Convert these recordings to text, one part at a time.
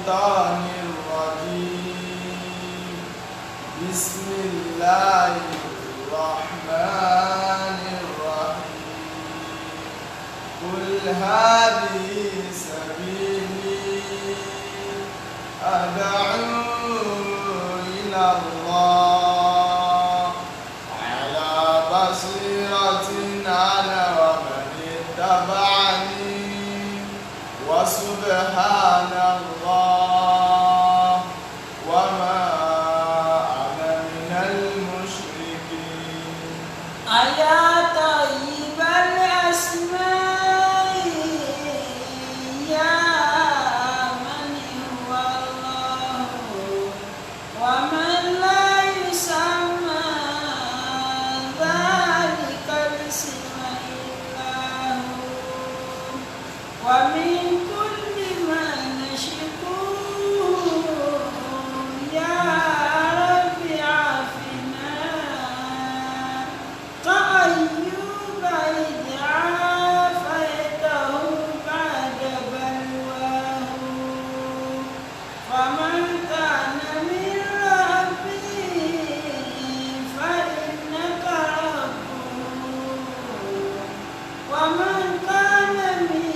الشيطان الرجيم. بسم الله الرحمن الرحيم. قل هذه سبيلي أدعو إلى الله على بصيرة أنا ومن اتبعني وسبحان الله وما أنا من المشركين. أيا طيب الأسماء يا من هو الله ومن لا يسمى ذلك الاسم إلا هو ومن كل ما نشكوه يا رب عافنا كأيوب إذ عافيته بعد بلواه فمن كان من ربي فإنك ربه ومن كان من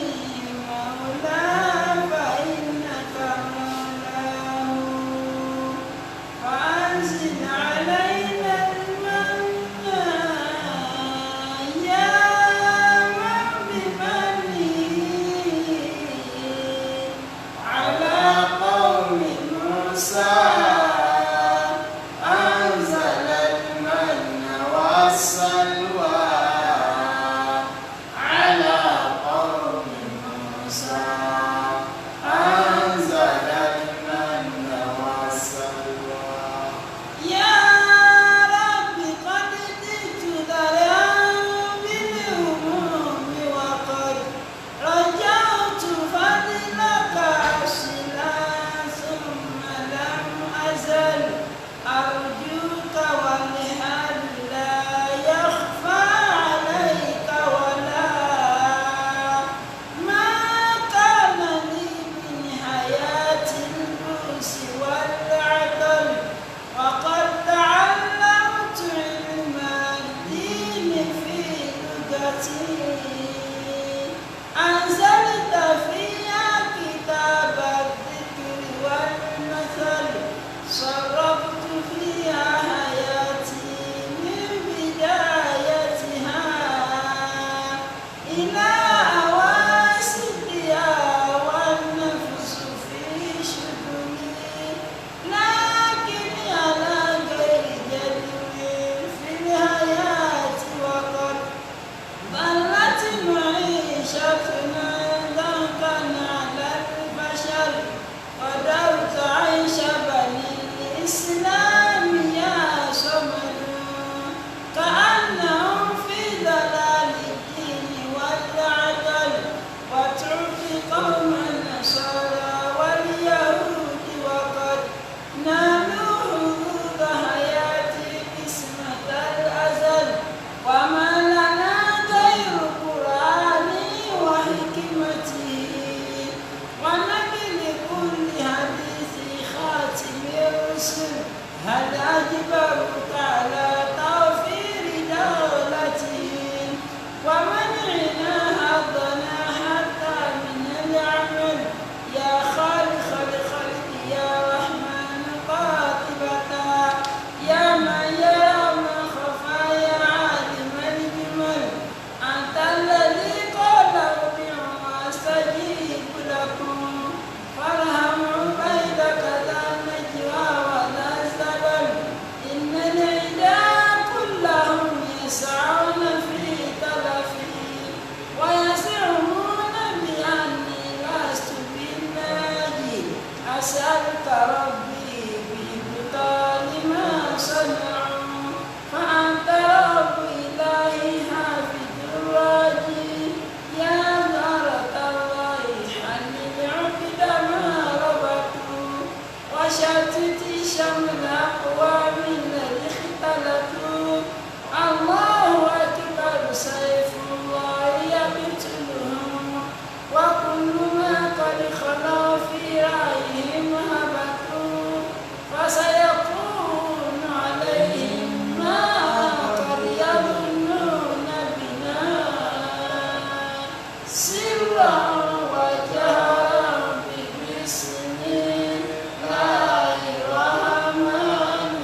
سرا وجهرا بسم الله الرحمن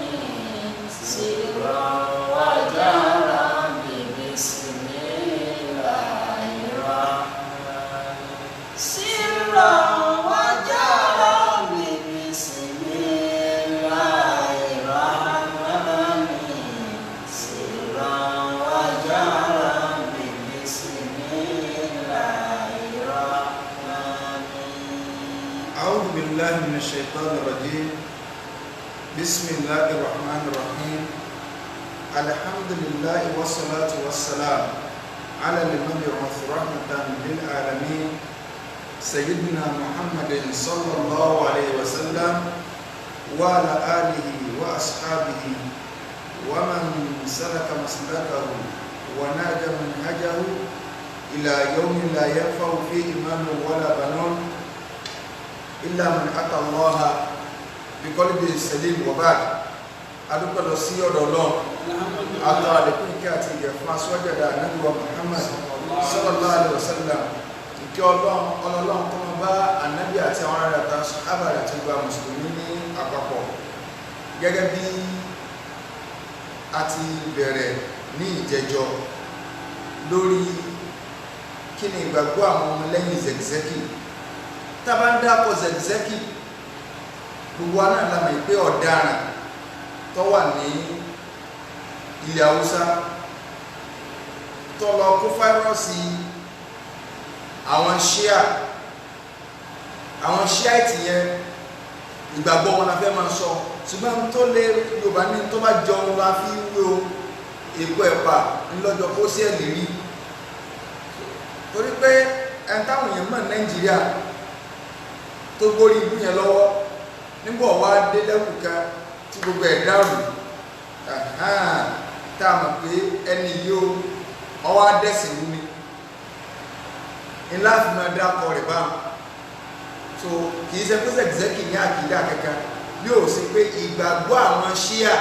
سرا وجهرا بسم الله الرحمن سرا وجهرا بسم الله الرحمن سرا وجهرا بسم الله الرحمن أعوذ بالله من الشيطان الرجيم. بسم الله الرحمن الرحيم. الحمد لله والصلاة والسلام على المبعوث رحمة للعالمين سيدنا محمد صلى الله عليه وسلم وعلى آله وأصحابه ومن سلك مسلكه ونهج منهجه إلى يوم لا ينفع فيه مال ولا بنون إلا من أتى الله بقلب سليم. وبعد adúpẹ́ lọ sí ọ̀dọ̀ Ọlọ́run àtọ́ àlékún ìkẹ́ àti ìgẹ̀ fún aṣọ́jẹ̀dá Ànábì wa Muhammad sallallahu alaihi wasallam. Ìkẹ́ Ọlọ́run tó máa bá Ànábì àti àwọn ará àtà sàhábà àti gba mùsùlùmí ní àpapọ̀. Gẹ́gẹ́ bí a ti bẹ̀rẹ̀ ní ìjẹjọ́ lórí kí ni ìgbàgbọ́ àwọn ọmọ lẹ́yìn Zakzaki. Tá bá ń dákọ̀ Zakzaki, gbogbo wa náà la mọ̀ pé ọ̀daràn tó wà ní ilẹ̀ Haúsá tó lọ kó fáírọ́ọ̀sì àwọn Ṣíàìtì yẹn, ìgbàgbọ́ wọn la fẹ́ máa sọ, ṣùgbọ́n tó lé Yorùbá ní tó bá jọun la fi wé o èpo ẹ̀pà ńlọ́jọ́ kó sí ẹ̀lì rí. Torí pé ẹni táwọn èèyàn mọ̀ Nàìjíríà tó gbórí ibú yẹn lọ́wọ́ nígbà wá dé lẹ́kùn kan tí gbogbo ẹ̀ dárù, tá a mọ̀ pé ẹni yóò ọwọ́ adẹ́sìn wú ni ńlá fi máa dákọ̀ rẹ̀ bá. So kìí ṣe pé Zakzaki ní àkìdá kankan bí ó sì pé ìgbàgbọ́ àwọn Ṣíà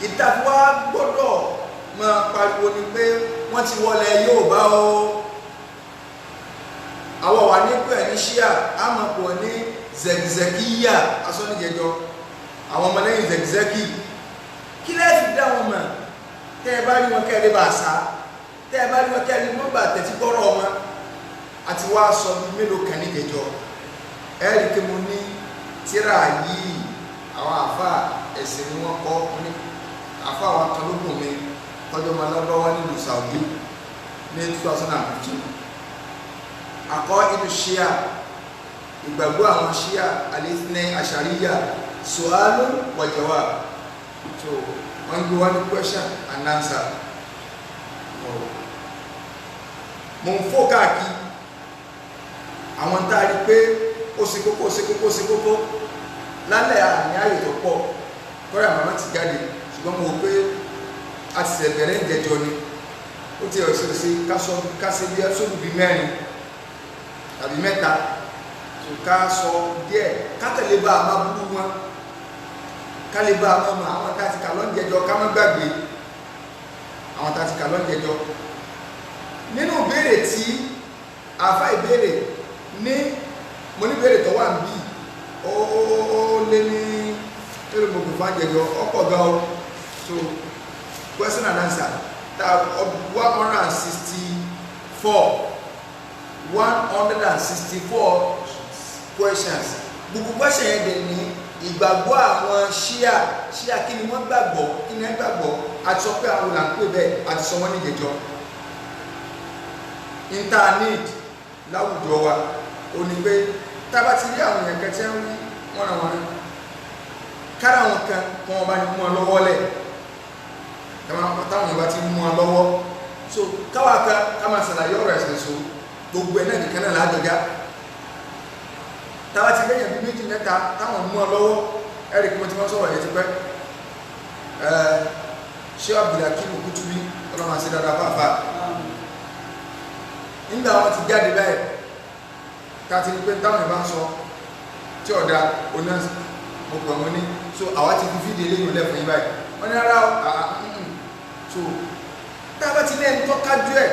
ìtàkùwá gbọ́dọ̀ máa pariwo ni pé wọ́n ti wọlé Yorùbá o. Àwọn wà ní pé ní Ṣíà á mọ̀ pọ̀ ní Zakzakiya asọ́nìjẹjọ, àwọn ọmọlẹ́yìn Zakzaki. Kí lẹ́ẹ̀fì dá wọn mọ̀? Tẹ́ ẹ bá rí wọn kẹ́lẹ́ bá sá, tẹ́ ẹ bá rí wọn kẹ́lẹ́ mọ́ bà tẹ̀tí gbọ́rọ̀ wọn àti wá sọ bí mélòó kan níjẹjọ. Ẹ̀rí kí mo ní tíra yìí àwọn àfà ẹ̀sìn ni wọ́n kọ́ ní àfà àwọn akọlógún mi tọ́jú ọmọ alábọ́wá nílùú Saudi ní 2015. Àkọ́ inú Ṣíà, ìgbàgbọ́ àwọn Ṣíà alẹ́sìnẹ́ àṣàríyà su'alu wa jawab. So wọ́n gbé wọ́n ní question and answer. Mo ń fò káàkiri àwọn tá a rí pé ó ṣe kókó lálẹ́ àní ààyè tó pọ̀ kọ́rẹ́ àmàmá ti jáde, ṣùgbọ́n mo wò pé a ti ṣẹ̀bẹ̀rẹ̀ ìjẹjọ ni ó ti ọ̀sẹ̀ sí kásẹ̀ bí ẹ́sọ́dù bí mẹ́rin tàbí mẹ́ta. Ká sọ díẹ̀ kátẹ̀lé bá a máa búrú wọn, ká lè bá a máa mọ̀ àwọn tá a ti kà lọ́njẹjọ, ká má gbàgbé àwọn tá a ti kà lọ́njẹjọ. Nínú ìbéèrè tí àfá ìbéèrè ní mo ní ìbéèrè tó wà ń bí ó lé ní èrò gbogbo fún àjẹjọ ọ̀pọ̀ gan o. So question and answer ta 164 questions. Gbogbo question yẹn dẹ̀ ní ìgbàgbọ́ àwọn Ṣíà kí ni wọ́n gbàgbọ́, kí ni wọ́n gbàgbọ́, àti sọ pé àwọn là ń pè bẹ́ẹ̀ àti sọ wọ́n ní ìjẹjọ́. Internet láwùjọ wa ò ní pé tábà ti rí àwọn èèyàn kan tí wọ́n rí wọ́n kára wọn kan kí wọ́n bá ní mú wọn lọ́wọ́ lẹ̀ táwọn èèyàn bá ti mú wọn lọ́wọ́. So káwa kan ká máa ṣàlàyé ọ̀rọ̀ ẹ̀sìn so gbogbo ẹ̀ náà nìkan náà lájọjá. Táwa ti lẹ́yìn bí méjì mẹ́ta táwọn mú ọ lọ́wọ́ ẹ̀rì kí wọ́n ti máa sọ̀rọ̀ yẹn ti pẹ́. Ṣé Abdulhakeem Kutubi ọlọ́mọ àti dáadáa fàáfà nígbà wọn ti jáde báyìí káàtì ní pé táwọn ìbá ń sọ tí ọ̀dà oná gbogbo àwọn ní so àwa ti fi fídíò eléyìí lẹ́fún yín báyìí wọ́n ní ara so tábà ti ní ẹni tó kájú ẹ̀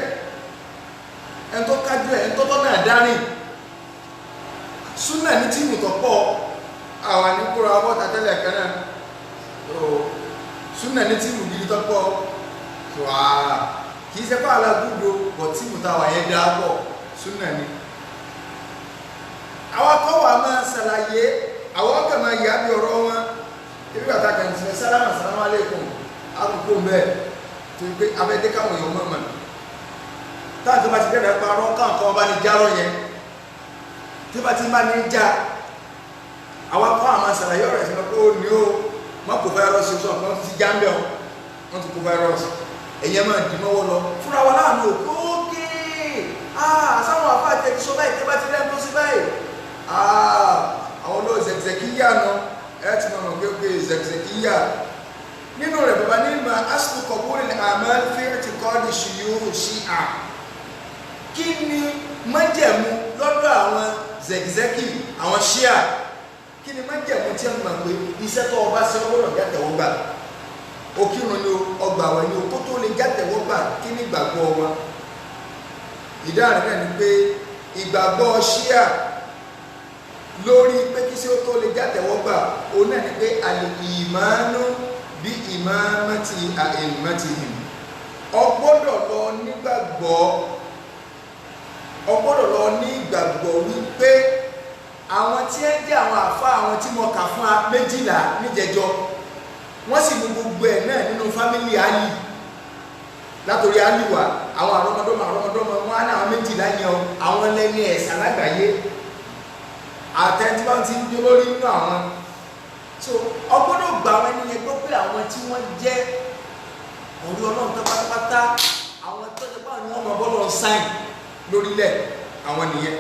ẹni tó dájú ẹ̀ ń tọ́tọ́ náà dárìn súnà ní tíìmù tó pọ̀ àwọn àníkúrò abọ́ta tẹ́lẹ̀ kan náà súnà ní tíìmù gidi tó pọ̀ kì í ṣe pààlà gbúdò bọ̀ tíìmù táwà yẹn dá pọ̀ súnà ní àwọn akọ́wà máa ṣàlàyé àwọn ọkọ̀ máa yà bí ọ̀rọ̀ wọn ibi bàtà kan ti sẹ́ sálámù aláìkùm àkókò bẹ́ẹ̀ tó gbé abẹ́dẹ́ káwọn èèyàn mọ̀ mọ̀ táà tó bá ti dẹ́rẹ̀ parọ́ káwọn kan bá ní járọ̀ yẹn tí bá ti bá ní já àwọn akọ́ àmà ṣàlàyé ọ̀rọ̀ ẹ̀sìn pé ó ní ó wọ́n kò fáírọ́ọ̀sì ó sọ̀rọ̀ wọ́n ti já ń bẹ̀ wọ́n ti kó fáírọ́ọ̀sì ẹ̀yẹ máa dì mọ́wọ́ lọ fúnra wa láàánú òkú ókè sáwọn àfáà tẹ̀ ti sọ báyìí tẹ́ bá ti rẹ́ tó sí báyìí àwọn olóò zẹ̀kìzẹ̀kìyà nọ ẹ̀ ti mọ̀ pé ókè zẹ̀kìzẹ̀kìyà nínú rẹ̀ bàbá ní ma aslu qabul al-a'mal fi i'tiqadi shuyukh Shi'a kí ni májẹ̀mú lọ́dọ̀ àwọn zẹ̀kìzẹ̀kì àwọn Shia kí ni májẹ̀mú tí wọ́n mọ̀ pé iṣẹ́ tó ọba ṣe ọgbọ́dọ̀ jàtẹ̀wọ́gbà òkìrùn ni ọgbà wọn ni okó tó lè jàtẹ̀wọ́gbà kí ni ìgbàgbọ́ wọn ìdáhùn náà ni pé ìgbàgbọ́ Shia lórí pé kí sí ó tó lè jàtẹ̀wọ́gbà òun náà ni pé al-imanu bí imamati a'immatihim ọgbọ́dọ̀ lọ nígbàgbọ́ wípé àwọn tí ẹ jẹ́ àwọn àfá àwọn tí mo kà fún a 12 níjẹjọ wọ́n sì mú gbogbo ẹ̀ náà nínú fámílì Àlì látòrí Àlì wá àwọn àrọ́mọdọ́mọ wọn á ní àwọn 12 yẹn àwọn lẹ́ni ẹ̀sà lágbàáyé àtẹ́tíwá ti ń jó lórí nínú àwọn so ọgbọ́dọ̀ gbà wọn ní ẹgbẹ́ pé àwọn tí wọ́n jẹ́ orí Ọlọ́run tó pátápátá àwọn tó jẹ́ pàwọn ni wọ́n mọ̀ bọ́lọ̀ sáìn lórílẹ̀ àwọn nìyẹn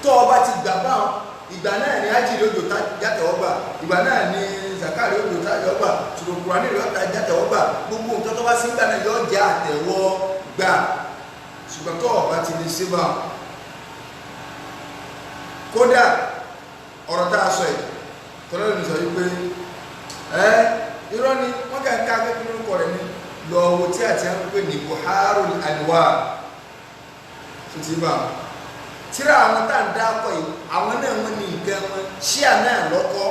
tó ọba ti gbà bá wọn ìgbà náà ni ájìlì òjò játẹ̀wọ́gbà ìgbà náà ni zakari òjò játẹ̀wọ́gbà ṣùgbọ́n ní ìlú játẹ̀wọ́gbà gbogbo nǹkan tó bá sí ìgbà náà yóò jẹ́ àtẹ̀wọ́gbà ṣùgbọ́n tó ọba ti lè ṣe bá kódà ọ̀rọ̀ tá a sọ yìí tọ́lọ́rọ̀ ní sọ wípé irọ́ ni wọ́n kà ń ká akẹ́kọ̀ọ́ lórúkọ rẹ̀ ní lọ́wọ́ tí àti àwọn pé ní Buharul Anwar tó ti bá tíra àwọn tá à ń dákọ̀ yìí àwọn náà wọ́n ní nǹkan wọn Ṣíà náà lọ́kọ́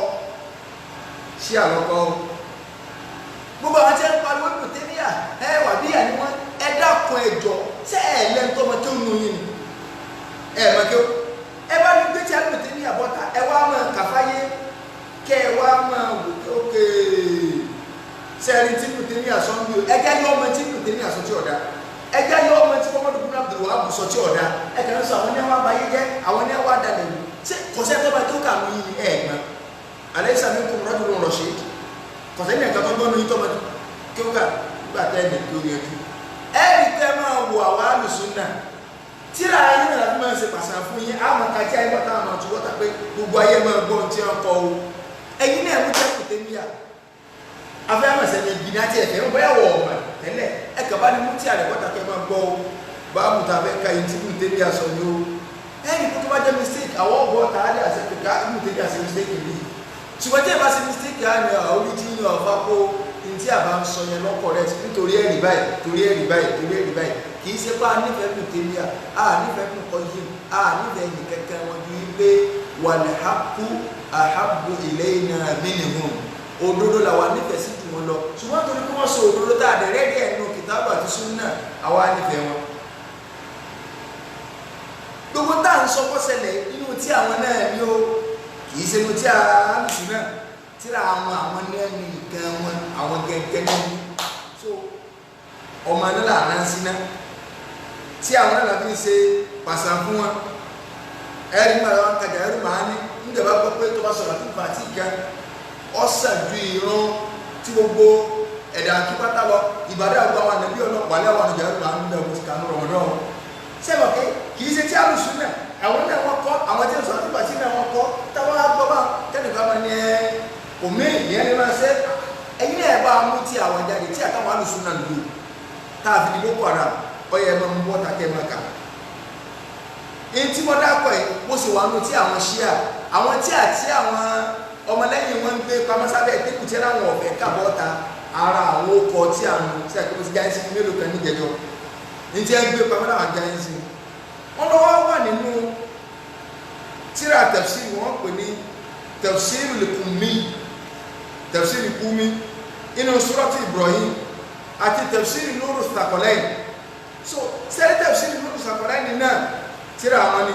gbogbo àwọn tí wọ́n pariwo ní òtẹ́níyà wà bíyà ni wọ́n dákọ̀ ẹ̀jọ̀ sẹ́ lẹ́ńtọ́mọ tó nù yín ni mọ̀ kí ó bá ní gbé tí a lè òtẹ́níyà bọ́ta wá mọ̀ kàfáyé kẹ́ wá máa wò ókè sẹ́rin tí kò tẹ́ ní àṣọ ń bí o ẹjẹ́ yọ ọmọ tí kò tẹ́ ní àṣọ tí ọ̀dá ẹjẹ́ yọ ọmọ tí kọ́mọ́dé kúrò àbùdó wà bùsọ tí ọ̀dá ẹ̀kẹ́ ń sọ àwọn ní wọ́n bá yé jẹ́ àwọn ní wọ́n dà lẹ́nu kọ̀sẹ́ tó bá tó kà mí ẹ̀gbọ́n alẹ́ sàmì kò rọ́dù ló rọ̀ ṣe kọ̀sẹ́ ní ẹ̀ka tó gbọ́n ní tọ́mọ kí ó kà nígbà tẹ́ ẹ̀ tó yẹ kí ẹ̀rí tẹ́ máa wo àwọn alùsùn náà tíra ayé náà láti máa ń ṣe pàṣẹ fún yín àwọn kàkí ayé bọ́tà àmọ́ tó wọ́tà pé gbogbo ayé máa gbọ́ tí wọ́n kọ́ o ẹ̀yin náà mú tẹ́kù tẹ́míyà afẹ́ àmọ̀sẹ̀ ní ìgbìnà àti ẹ̀fẹ́ ń bọ́yà wọ̀ ọ̀mà tẹ́lẹ̀ ẹ̀kà bá ní mú tí àrẹ̀ bọ́tà kẹ́ máa gbọ́ o bá mú ta fẹ́ ka ìtí mú tẹ́míyà sọ ní o ẹ̀rí kó tó bá jẹ́ mistake àwọn ọ̀bọ̀ ta á dé àṣẹ pé ká mú tẹ́míyà sí mistake rí ṣùgbọ́n tí ẹ bá ṣe mistake á ní orí tí yín ọ̀fà kó ntí àbá ń sọ yẹn lọ́kọ̀ rẹ̀ nítorí ẹ̀rí báyìí kì í ṣe pé a nífẹ̀ẹ́ kù tẹ́míyà a nífẹ̀ẹ́ kù kọ́yìn a nífẹ̀ẹ́ yìí kẹ́kẹ́ wọn ju wípé wal-haqqu ahabbu ilayna minhum òdodo la wà nífẹ̀ẹ́ sí jù wọn lọ ṣùgbọ́n torí kí wọ́n sọ òdodo tá a dẹ̀rẹ́ díẹ̀ nínú kìtàbù àti súnnà àwa nífẹ̀ẹ́ wọn gbogbo tá à ń sọ kọ́sẹ̀lẹ̀ nínú tí àwọn náà ní o kì í ṣe inú tí àlùsùn náà tíra àwọn náà ní nǹkan wọn àwọn gẹ́gẹ́ náà ní so ọmọ náà là ń rántí náà tí àwọn náà fi ń ṣe pàṣà fún wọn ẹ̀rí máa wọn kájà ẹ̀rú màá ní níjọba gbọ́ pé tó bá sọ̀rọ̀ àti ìfà àti ìga ọ̀sán ju ìran tí gbogbo ẹ̀dà àkípátá lọ ìbàdàn àgbà wọn ànàbí ọlọ́pàá lẹ́wọ̀n àjà ẹ̀rú màá ń bẹ̀ wọ́n ti kà ń rọ̀ wọ́n náà sẹ́wọ̀n pé kì í ṣe tí àlùsùn náà àwọn náà wọ́n kọ́ àwọn tí ń sọ̀rọ̀ àti ìfà náà wọ́n kọ́ táwọn agbọ́ bá tẹ́nìkan máa ní òmí ìyẹn ní máa ṣe ẹ̀yin náà bá mú tí àwọn jáde tí àtàwọn àlùsùn náà lò tá a fi di Boko Haram ọyẹ máa mú bọ́ta kẹ́ máa kà tí wọ́n dákọ̀ ẹ̀ mo sì wà nù tí àwọn Ṣíà àwọn tí àti àwọn ọmọlẹ́yìn wọn ń gbé pamọ́sábẹ́ ìdínkù tí láwọn ọ̀fẹ́ kábọ́ta ara àwọn okọ̀ tí àwọn tí àkókò ti jáde sí mélòó kan níjẹjọ ní tí ẹ ń gbé pamọ́ láwọn jáde sí wọ́n lọ́wọ́ wà nínú tíra tafsiri wọ́n pè ní tafsiri al-Qummi, tafsiri Qummi inú surati Ibrahim àti tafsiri Nuru Thaqalayn. So sẹ́rí tafsiri Nuru Thaqalayn náà tíra àwọn ni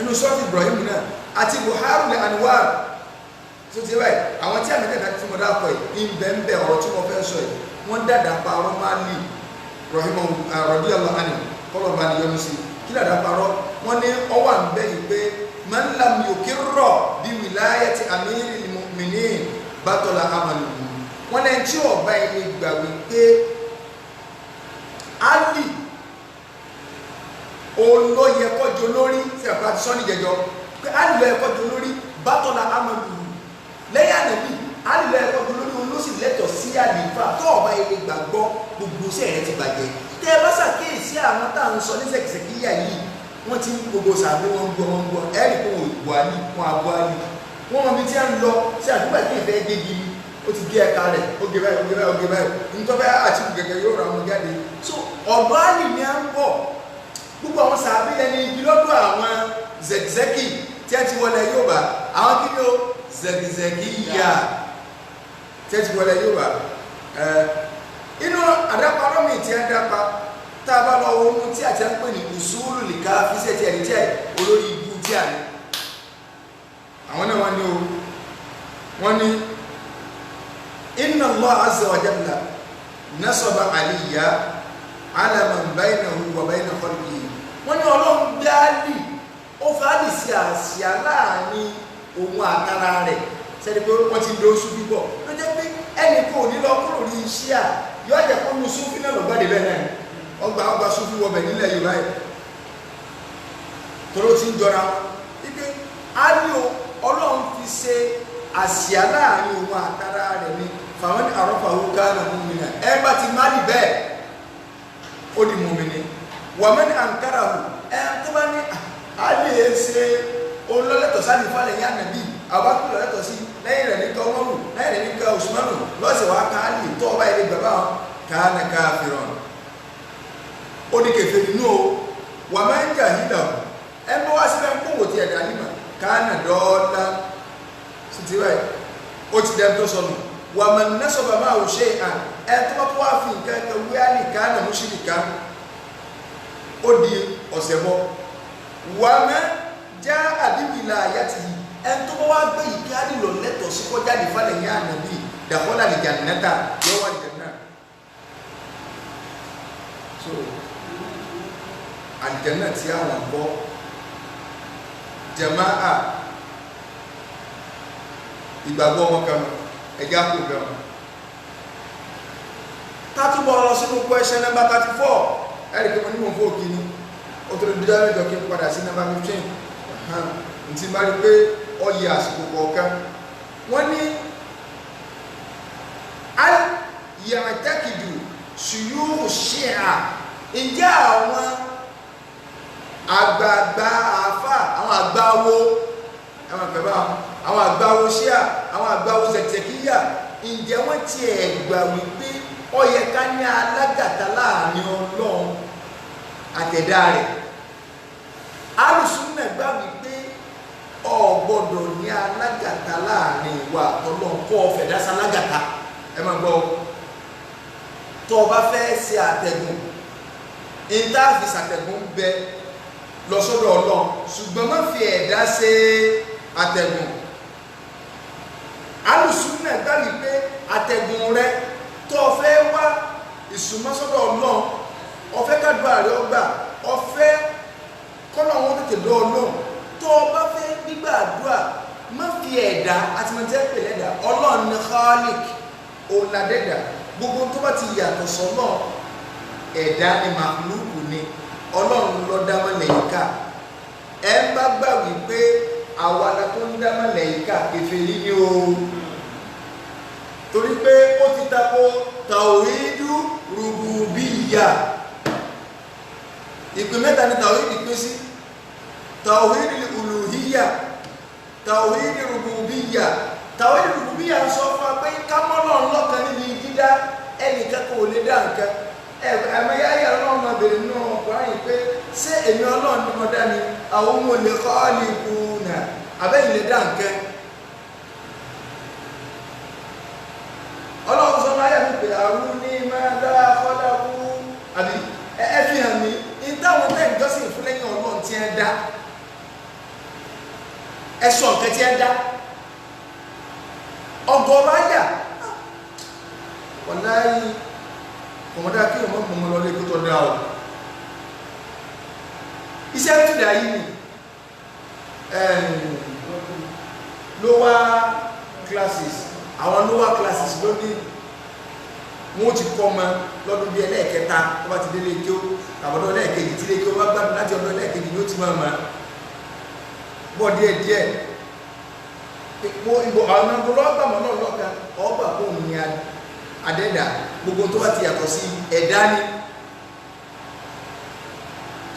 inú surati Ibrahim náà àti Buharul Anwar. So ti báyìí àwọn tí a mẹ́tẹ̀ẹ̀ta tí mo dákọ̀ yìí ń bẹ́ẹ̀ ọ̀rọ̀ tí mo fẹ́ sọ yìí wọ́n dàda parọ́ Mali rahimahu radiyallahu anhu kọ́lọ̀ bá ní yọnu sí kí dàda parọ́ wọ́n ní ọwọ́ à ń bẹ́ yìí pé man lam yukirra bi wilayati amiril mu'minin batala amaluhu. Wọ́n lẹ́yìn tí ọba ẹni gbà wípé Ali olóyè kọjọ lórí tí a bá ti sọ ní jẹjọ pé Ali lóyè kọjọ lórí batala amaluhu lẹ́yìn ànàbí alìlẹ̀ ẹ̀kọ́ tó lórí olóṣì lẹ́tọ̀ sí àlìfà tó ọba ilé gbàgbọ́ gbogbo sí ẹ̀rẹ́ ti bàjẹ́. Tẹ́ ẹ bá ṣàkíyèsí àwọn tá à ń sọ ní sẹ̀kìsẹ̀kìyà yìí wọ́n ti ń gbogbo sàbí wọn gbọ́ ẹ̀rì kó wọn ìbò àlì wọn àbọ̀ àlì wọn mọ̀ bí tí a ń lọ sí àdúgbò tí ìfẹ́ gégi ni ó ti gé ẹ̀ka rẹ̀ ó gé báyìí nítorí àti gẹ̀gẹ̀ yóò ra wọn jáde. So ọ̀dọ̀ àlì ni a ń bọ̀ gbogbo àwọn sàbí ẹni ibi lọ́dọ̀ àwọn zẹ̀kìsẹ̀kì tí a ti wọlé yóò bá àwọn kí ni ó zẹ̀kìsẹ̀kìyà tẹ́tí wọlé yóò wá inú àdáparọ́ mi tí a dápa tá a bá lọ ohun tí a ti ń pè ní usulu lìka fíṣẹ́ tí ẹni tí a olórí ibu tí a ní àwọn náà wọ́n ní o wọ́n ní inna Allah azza wa jalla nasaba aliyya ala man baynahu wa bayna khalqihi. Wọ́n ní ọlọ́run bí Àlì ó fẹ́ Àlì sí àṣìá láàrin òun àtàrà rẹ̀ sẹ́ni pé wọ́n ti lo ṣubú bọ̀ ló jẹ́ pé ẹnì kò ní lọ kúrò ní iṣẹ́ à yóò jẹ́ kó lu ṣubú náà lọ́gbàdé bẹ́ẹ̀ náà ọgbà ṣubú wọbẹ̀ nílẹ̀ Yorùbá yìí tọ́lọ́ ti ń jọra wọn wípé Àlì ọlọ́run fi ṣe àṣìá láàrin òun àtàrà rẹ̀ ni fàwọn àrọ́fà owó káàlà mu'mina ẹ bá ti má lì bẹ́ẹ̀ ó di mu'mini wàmẹ́ni àǹkárà hù ẹ tó bá ní Àlì ẹ ṣe olólẹ́tọ̀ sáà ní falẹ̀ yá nàbí àbákùn lọ́tọ̀ sí lẹ́yìn rẹ̀ ní ká Umaru lẹ́yìn rẹ̀ ní ká Usmanu lọ́sẹ̀ wá ká Àlì tó ọba ilé bàbá wọn kana kafiran ó ní kẹfẹ́ nínú o wà máa ń jà hílà o ẹ bá wá síbẹ̀ ń kówó ti ẹ̀dá nímà kana dọ́ọ́lá sí ti rẹ̀ ó ti dẹ́m tó sọnù wà máa ń nẹ́sọ̀ bàbá ò ṣe à ẹ tó bá tó wá fi nǹkan ẹ̀ka wí Àlì kana mushrika ó di ọ̀sẹ̀ bọ́ wà máa já àbíbìlà àyàtì yìí ẹn tó bá wá gbé ìgbé Àlì lọ lẹ́tọ̀ọ́ sí kọjá ní falẹ̀ ní ànàbí dàkọ́lá lè jà nẹ́ta yóò wà nìkan náà. So àlìjẹ́nà tí àwọn bọ́ jàmáà ìgbàgbọ́ wọn kan ẹ̀já kò bẹ̀ wọn. tátúbọ̀ lọ sínú question number 34 ẹ̀rì kí wọ́n ní mò ń fò kí ni ó tó lè dúdú ẹ̀rẹ́jọ kí n padà sí number 15 ntí bá rí pé ọyẹ àsìkò kọ̀ọ̀kan wọ́n ní yàtàkìdù ṣùyúrù ṣíà ǹjẹ́ àwọn àgbààgbà àfà àwọn àgbàwo àwọn àgbàwo ṣíà àwọn àgbàwo zẹ̀tẹ̀kíyà ǹjẹ́ wọ́n ti ẹ̀ gbà wípé ó yẹ ká ní alágàtà láàrin Ọlọ́run àtẹ̀dá rẹ̀. Alùsùn náà gbà wípé ọ gbọ́dọ̀ ní alágàtà láàrin ìwà àtọlọ́run kó o fẹ́ dá sí alágàtà ẹ máa gbọ́ tó o bá fẹ́ ṣe àtẹ̀gùn ìntàfíìsì àtẹ̀gùn bẹ lọ sọ́dọ̀ Ọlọ́run ṣùgbọ́n má fi ẹ̀dá ṣe àtẹ̀gùn. Alùsùn náà gbà wípé àtẹ̀gùn rẹ tó o fẹ́ wá ìsúnmọ́sọ́dọ̀ Ọlọ́run o fẹ́ kádùá rẹ ọgbà o fẹ́ kọ́nà wọn tètè lọ Ọlọ́run tó o bá fẹ́ gbígbà àdúrà má fi ẹ̀dá àti má jẹ́ pèlè ẹ̀dá Ọlọ́run ní Khalik òǹlàdẹ́dà gbogbo tó bá ti yàtọ̀ sọ́nà ẹ̀dá ni màlúùkù ni Ọlọ́run ló dá màláíkà ẹ ń bá gbà wípé àwa la tó ń dá màláíkà kèfèrí ni o torí pé ó ti tako tàwídù rùbùbíyà ìpín mẹ́ta ni tàwídù pín sí tàwídù uluhiyya tàwídù rùbùbíyà tàwídù rùbùbíyà ń sọ fún wa pé kámọ́nà ńlọ́kan níbi dídá ẹnìkan kò lè dá nǹkan ẹ̀mẹ́yà yà Ọlọ́run máa bèrè nínú ọkùnrin pé ṣé èmi Ọlọ́run mọ́ dání àwọn ọmọ lè kọ́ àlìkù nà abẹ́yìn lè dá nǹkan. Ọlọ́run sọ máa yà mí pé àrùn ní máa dá kọ́dá kú àbí ẹ fi hàn mí ìdáhùn tẹ́ ìjọsìn fún lẹ́yìn Ọlọ́run tí ẹ dá ẹ sọ nǹkan tí ẹ dá ọgọ́rọ̀ ayà wàláyé ọmọdé kí ọmọ mọ̀ lọ lé kó tọ́ dá o iṣẹ́ tó dá yìí ni lower classes àwọn lower classes ló ní wọ́n ti kọ́ ọmọ lọ́dún bí ẹlẹ́ẹ̀kẹta tó bá ti délé kí ó àbọ̀dọ̀ ẹlẹ́ẹ̀kejì tí lé kí ó wá gbádùn láti ọdún ẹlẹ́ẹ̀kejì ló ti máa ma bọ́ díẹ̀díẹ̀ ipò ìbò àwọn ọgbàmọ̀ náà lọ́ka ọgbà kó ní adẹ́dà gbogbo tó bá ti yàtọ̀ sí ẹ̀dá ni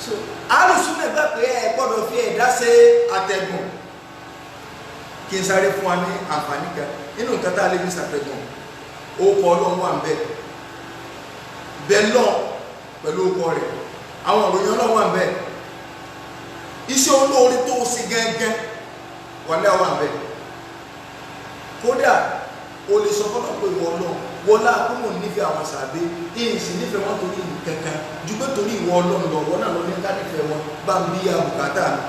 so alùsùn náà gbà pé ẹ gbọ́dọ̀ fi ẹ̀dá ṣe àtẹ̀gùn kí n sáré fún wa ní àǹfààní kan nínú nǹkan tá a lè fi ṣàtẹ̀gùn orúkọ Ọlọ́run wà ń bẹ bẹ́ẹ̀ lọ pẹ̀lú orúkọ rẹ̀ àwọn òròyìn Ọlọ́run wà ń bẹ iṣẹ́ olóore tó o sì gẹ́gẹ́ wọlé wà ń bẹ kódà o lè sọ fọ́nà pé ìwọ Ọlọ́run wọlá pé mo nífẹ̀ẹ́ àwọn sàbẹ̀ èyí sì nífẹ̀ẹ́ wọn torí kankan ju pé torí ìwọ Ọlọ́run lọ wọn náà lọ ní ká nífẹ̀ẹ́ wọn bá ń bí àbùkátà mi.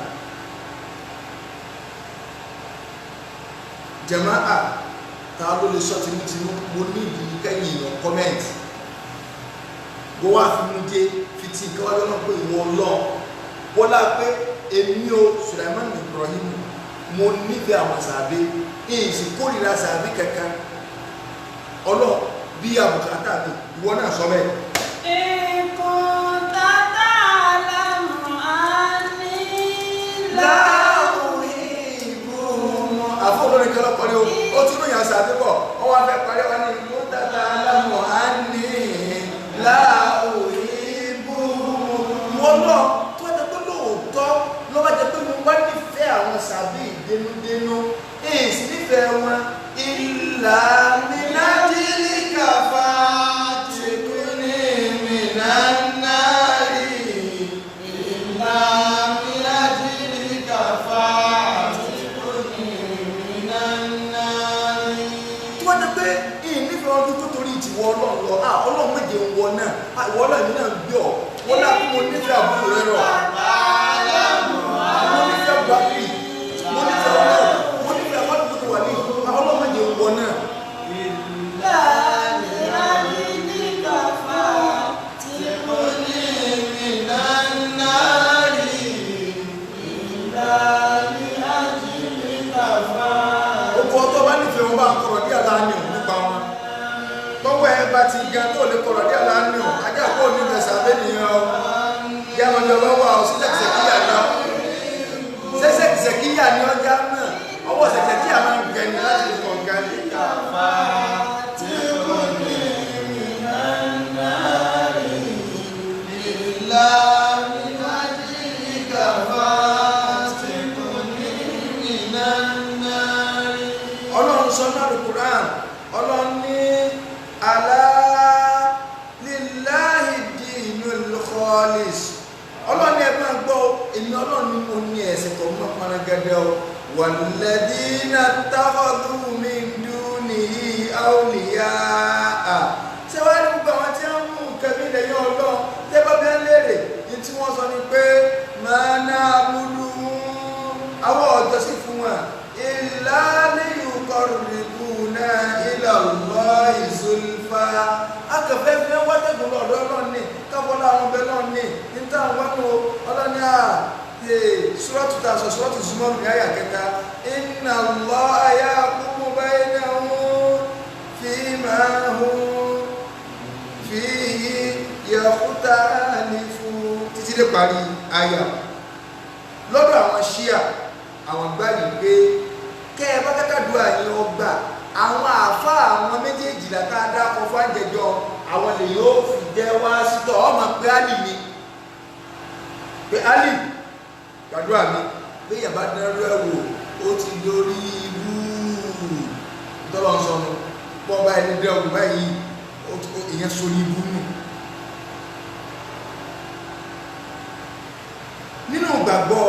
Jàmáà ta ló lè sọ tinútinú mo ní ìdí kẹ́yìn ìyàn kọ́mẹ́ǹtì bó wá fi mú dé fìtì kí wọ́n lọ́nà pé ìwọ Ọlọ́run wọlá pé èmi o Sulaiman Ibrahim mo nífẹ̀ẹ́ àwọn sàbẹ̀ èyí sì kórìíra sàbẹ̀ kankan Ọlọ́run bí àbùkátà mi ìwọ náà sọ bẹ́ẹ̀. Ìkùn tata àlámù àní láwùí ìbùmọ̀. Àfọ́ olórin kan lọ́kọ̀ ni ó tún lóyún àṣà àdébọ̀ wọ́n wá fẹ́ parí wá ní ìkùn tata àlámù àní láwùí ìbùmọ̀. Wọ́n lọ tó wá jẹ́ pé lóòótọ́ ló bá jẹ́ pé mo bá nífẹ̀ẹ́ àwọn sàbí ìdénúdénú èyí sì nífẹ̀ẹ́ wọn ìlà mínájílì kàfà tìkúní mìnánárì ìlà mínájílì kàfà tìkúní mìnánárì. Tí wọ́n jẹ́ pé ìnífẹ̀ẹ́ ọdún tó torí ìtìwọ́ Ọlọ́run lọ Ọlọ́run méje ń wọ náà ìwọ Ọlọ́run mi náà ń gbé ọ wọ́n náà kí mo nífẹ̀ẹ́ àbúrò rẹ rọ mo nífẹ̀ẹ́ gbàgbé mo nífẹ̀ẹ́ Ọlọ́run mo nífẹ̀ẹ́ àbúrò tó wà ní Ọlọ́run méje ń wọ náà. Bá ti gan tó lè kọ̀rọ̀ díẹ̀ lánàá ajá kó ní mẹ́sà lẹ́nìyàn ọ yàmọ̀ ní ọlọ́wọ́ àwọn sẹ́sẹ̀kìsẹ̀kíyà náà sẹ́sẹ̀kìsẹ̀kíyà ní ọjà náà ọwọ́ sẹ́sẹ̀kíyà máa ń gẹ̀ẹ́ni láti lè kọ̀ gan ní kàfà tí kò ní mìírànárì ìlà mínájílì kàfà tí kò ní mìírànárì. Ọlọ́run sọ náà Al-Qur'an Ọlọ́run ní alá lillahi dinul khalis Ọlọ́run ní ẹgbẹ́ gbọ́ èmi Ọlọ́run ní mo ní ẹ̀sìn tó mọ́ panagẹ́dẹ́ o walladhina ittakhadhu min dunihi awliya'a ṣé wá ní gbogbo àwọn tí wọ́n mú kẹ́mí lẹ́yìn Ọlọ́run tẹ́ bá bí wọ́n léèrè ní tí wọ́n sọ ni pé máa ná múlù àwọn ọ̀jọ́ sì fún wọn illa liyuqarribuna ila Allahi zulfa akẹ́fẹ́ fi wọ́n tẹ̀gùn lọ́dọ̀ Ọlọ́run ní kábọ́lá àwọn ọbẹ̀ náà ní níta àwọn Ọlọ́run ní Suratu Taha Suratu Zumar ní àyà kẹta inna Allaha yahkumu baynahum fima hum fihi yakhtalifun títí dé parí àyà. Lọ́dọ̀ àwọn Ṣíà àwọn gbáyìí pé kẹ́ ẹ bá kẹ́kàdúrà yín ọgbà àwọn àfá àwọn méjèèjì látà dákọ̀ fún àjẹjọ àwọn lè yóò fi jẹ́ wá sítọ̀ ọmọ péÁlì mi pé Álì gbàdúrà mi pé yàbá dẹ́rù ẹ̀wò ó ti lórí ibú tọ́lọ̀ ń sọnù pọ́ bá ẹni dẹ́rù báyìí ìyẹn sórí ibú nù. nínú ìgbàgbọ́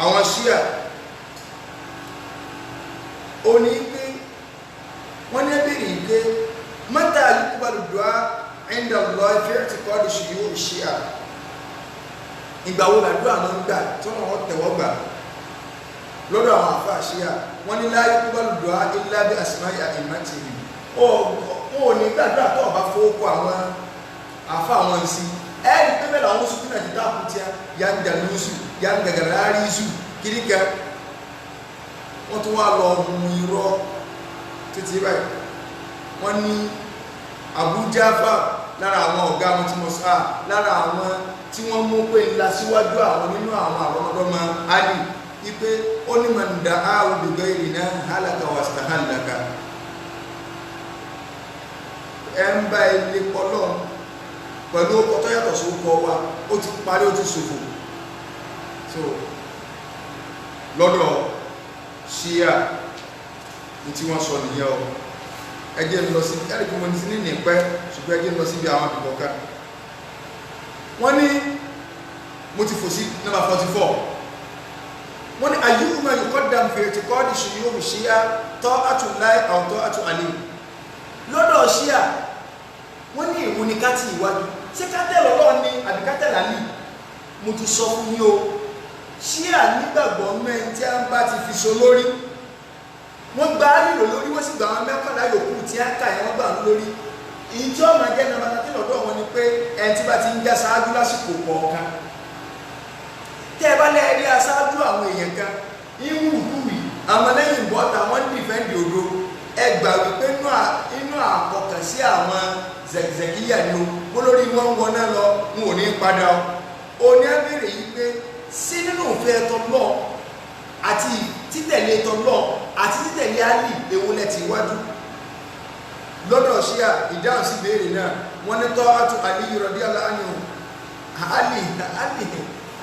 àwọn Ṣíà ó ní pé wọ́n ní ẹbẹ̀rẹ̀ ìgbé mata yuqbalu du'a inda Allah fi i'tiqadi shuyukh Ṣíà, ìgbà wo làdúrà máa ń gbà tí wọ́n tẹ̀wọ́ gbà lọ́dọ̀ àwọn àfà Ṣíà. wọ́n ní la yuqbalu du'a illa bi asma'i a'immatihim, wọn ò ní gbàdúrà tó ọba fowókọ àwọn àfà àwọn sí ẹ̀rí pé bẹ́ẹ̀ làwọn sùkúrù náà ti dákun tí ya ń dàlúsù ya ń gàgàrà ríṣù kìríkà wọ́n tún wá lọ mú irọ́ títí báyìí. wọ́n ní Abu Ja'far lára àwọn ọ̀gá wọn tí mo sá lára àwọn tí wọ́n mú pé ńlá síwájú àwọn nínú àwọn àrọ́mọdọ́mọ Ali ipe ó ní man da'ahu bi ghayrina halaka wastahallaka, ẹ̀ ń bá ilé pọ́lọ́ pẹ̀lú ọkọ̀ tó yàtọ̀ sí ọkọ̀ wa ó ti parí ó ti ṣòfò. so lọ́dọ̀ Ṣíà ní tí wọ́n sọ nìyẹn o. ẹjẹ́ ń lọ sí ẹ̀rìkì mọ́ ní sí ní ìpẹ́ ṣùgbọ́n ẹjẹ́ ń lọ síbi àwọn àbìbọ̀ká. wọ́n ní mo ti fò sí nọ́mbà 44. wọ́n ní ayyuhuma yuqaddam fi i'tiqadi shuyukh Ṣíà ta'atullahi aw ta'atu Ali. lọ́dọ̀ Ṣíà wọ́n ní ìwò ní ká ti ìwájú ṣé ká tẹ̀lé Ọlọ́run ní àbí ká tẹ̀lé Ali. mo ti sọ fún yín o, Ṣíà nígbàgbọ́ mẹ́rin tí a ń bá ti fi so lórí, wọ́n gba lílò lórí, wọ́n sì gba àwọn mẹ́kànlá yòókù tí a kà yẹn wọ́n gbà lórí. èyí tí ọmọ ẹgbẹ́ náà bàtà tí lọ́dọ̀ wọn ni pé ẹni tí bá ti ń já ṣáájú lásìkò kọ̀ọ̀kan, tẹ́ ẹ bá lẹ́ẹ̀rí aṣáájú àwọn èèyàn kan ìwúwúwì àwọn lẹ́yìn bọ́ta wọ́n dìfẹ́ǹdì òdo, ẹ gbà wípé inú àkọkàn sí àwọn zẹ̀kìyà ni o bó lórí wọn wọná lọ wọn ò ní padà o ní abẹ́rẹ́ yìí pé sí nínú òfin ẹ̀tọ́ lọ àti títẹ̀lé ẹ̀tọ́ lọ àti títẹ̀lé Ali èwo lẹ ti wájú. lọ́dọ̀ Ṣíà ìdáhùn sí ìbéèrè náà wọ́n ní ta'atu Ali radiyallahu anhu,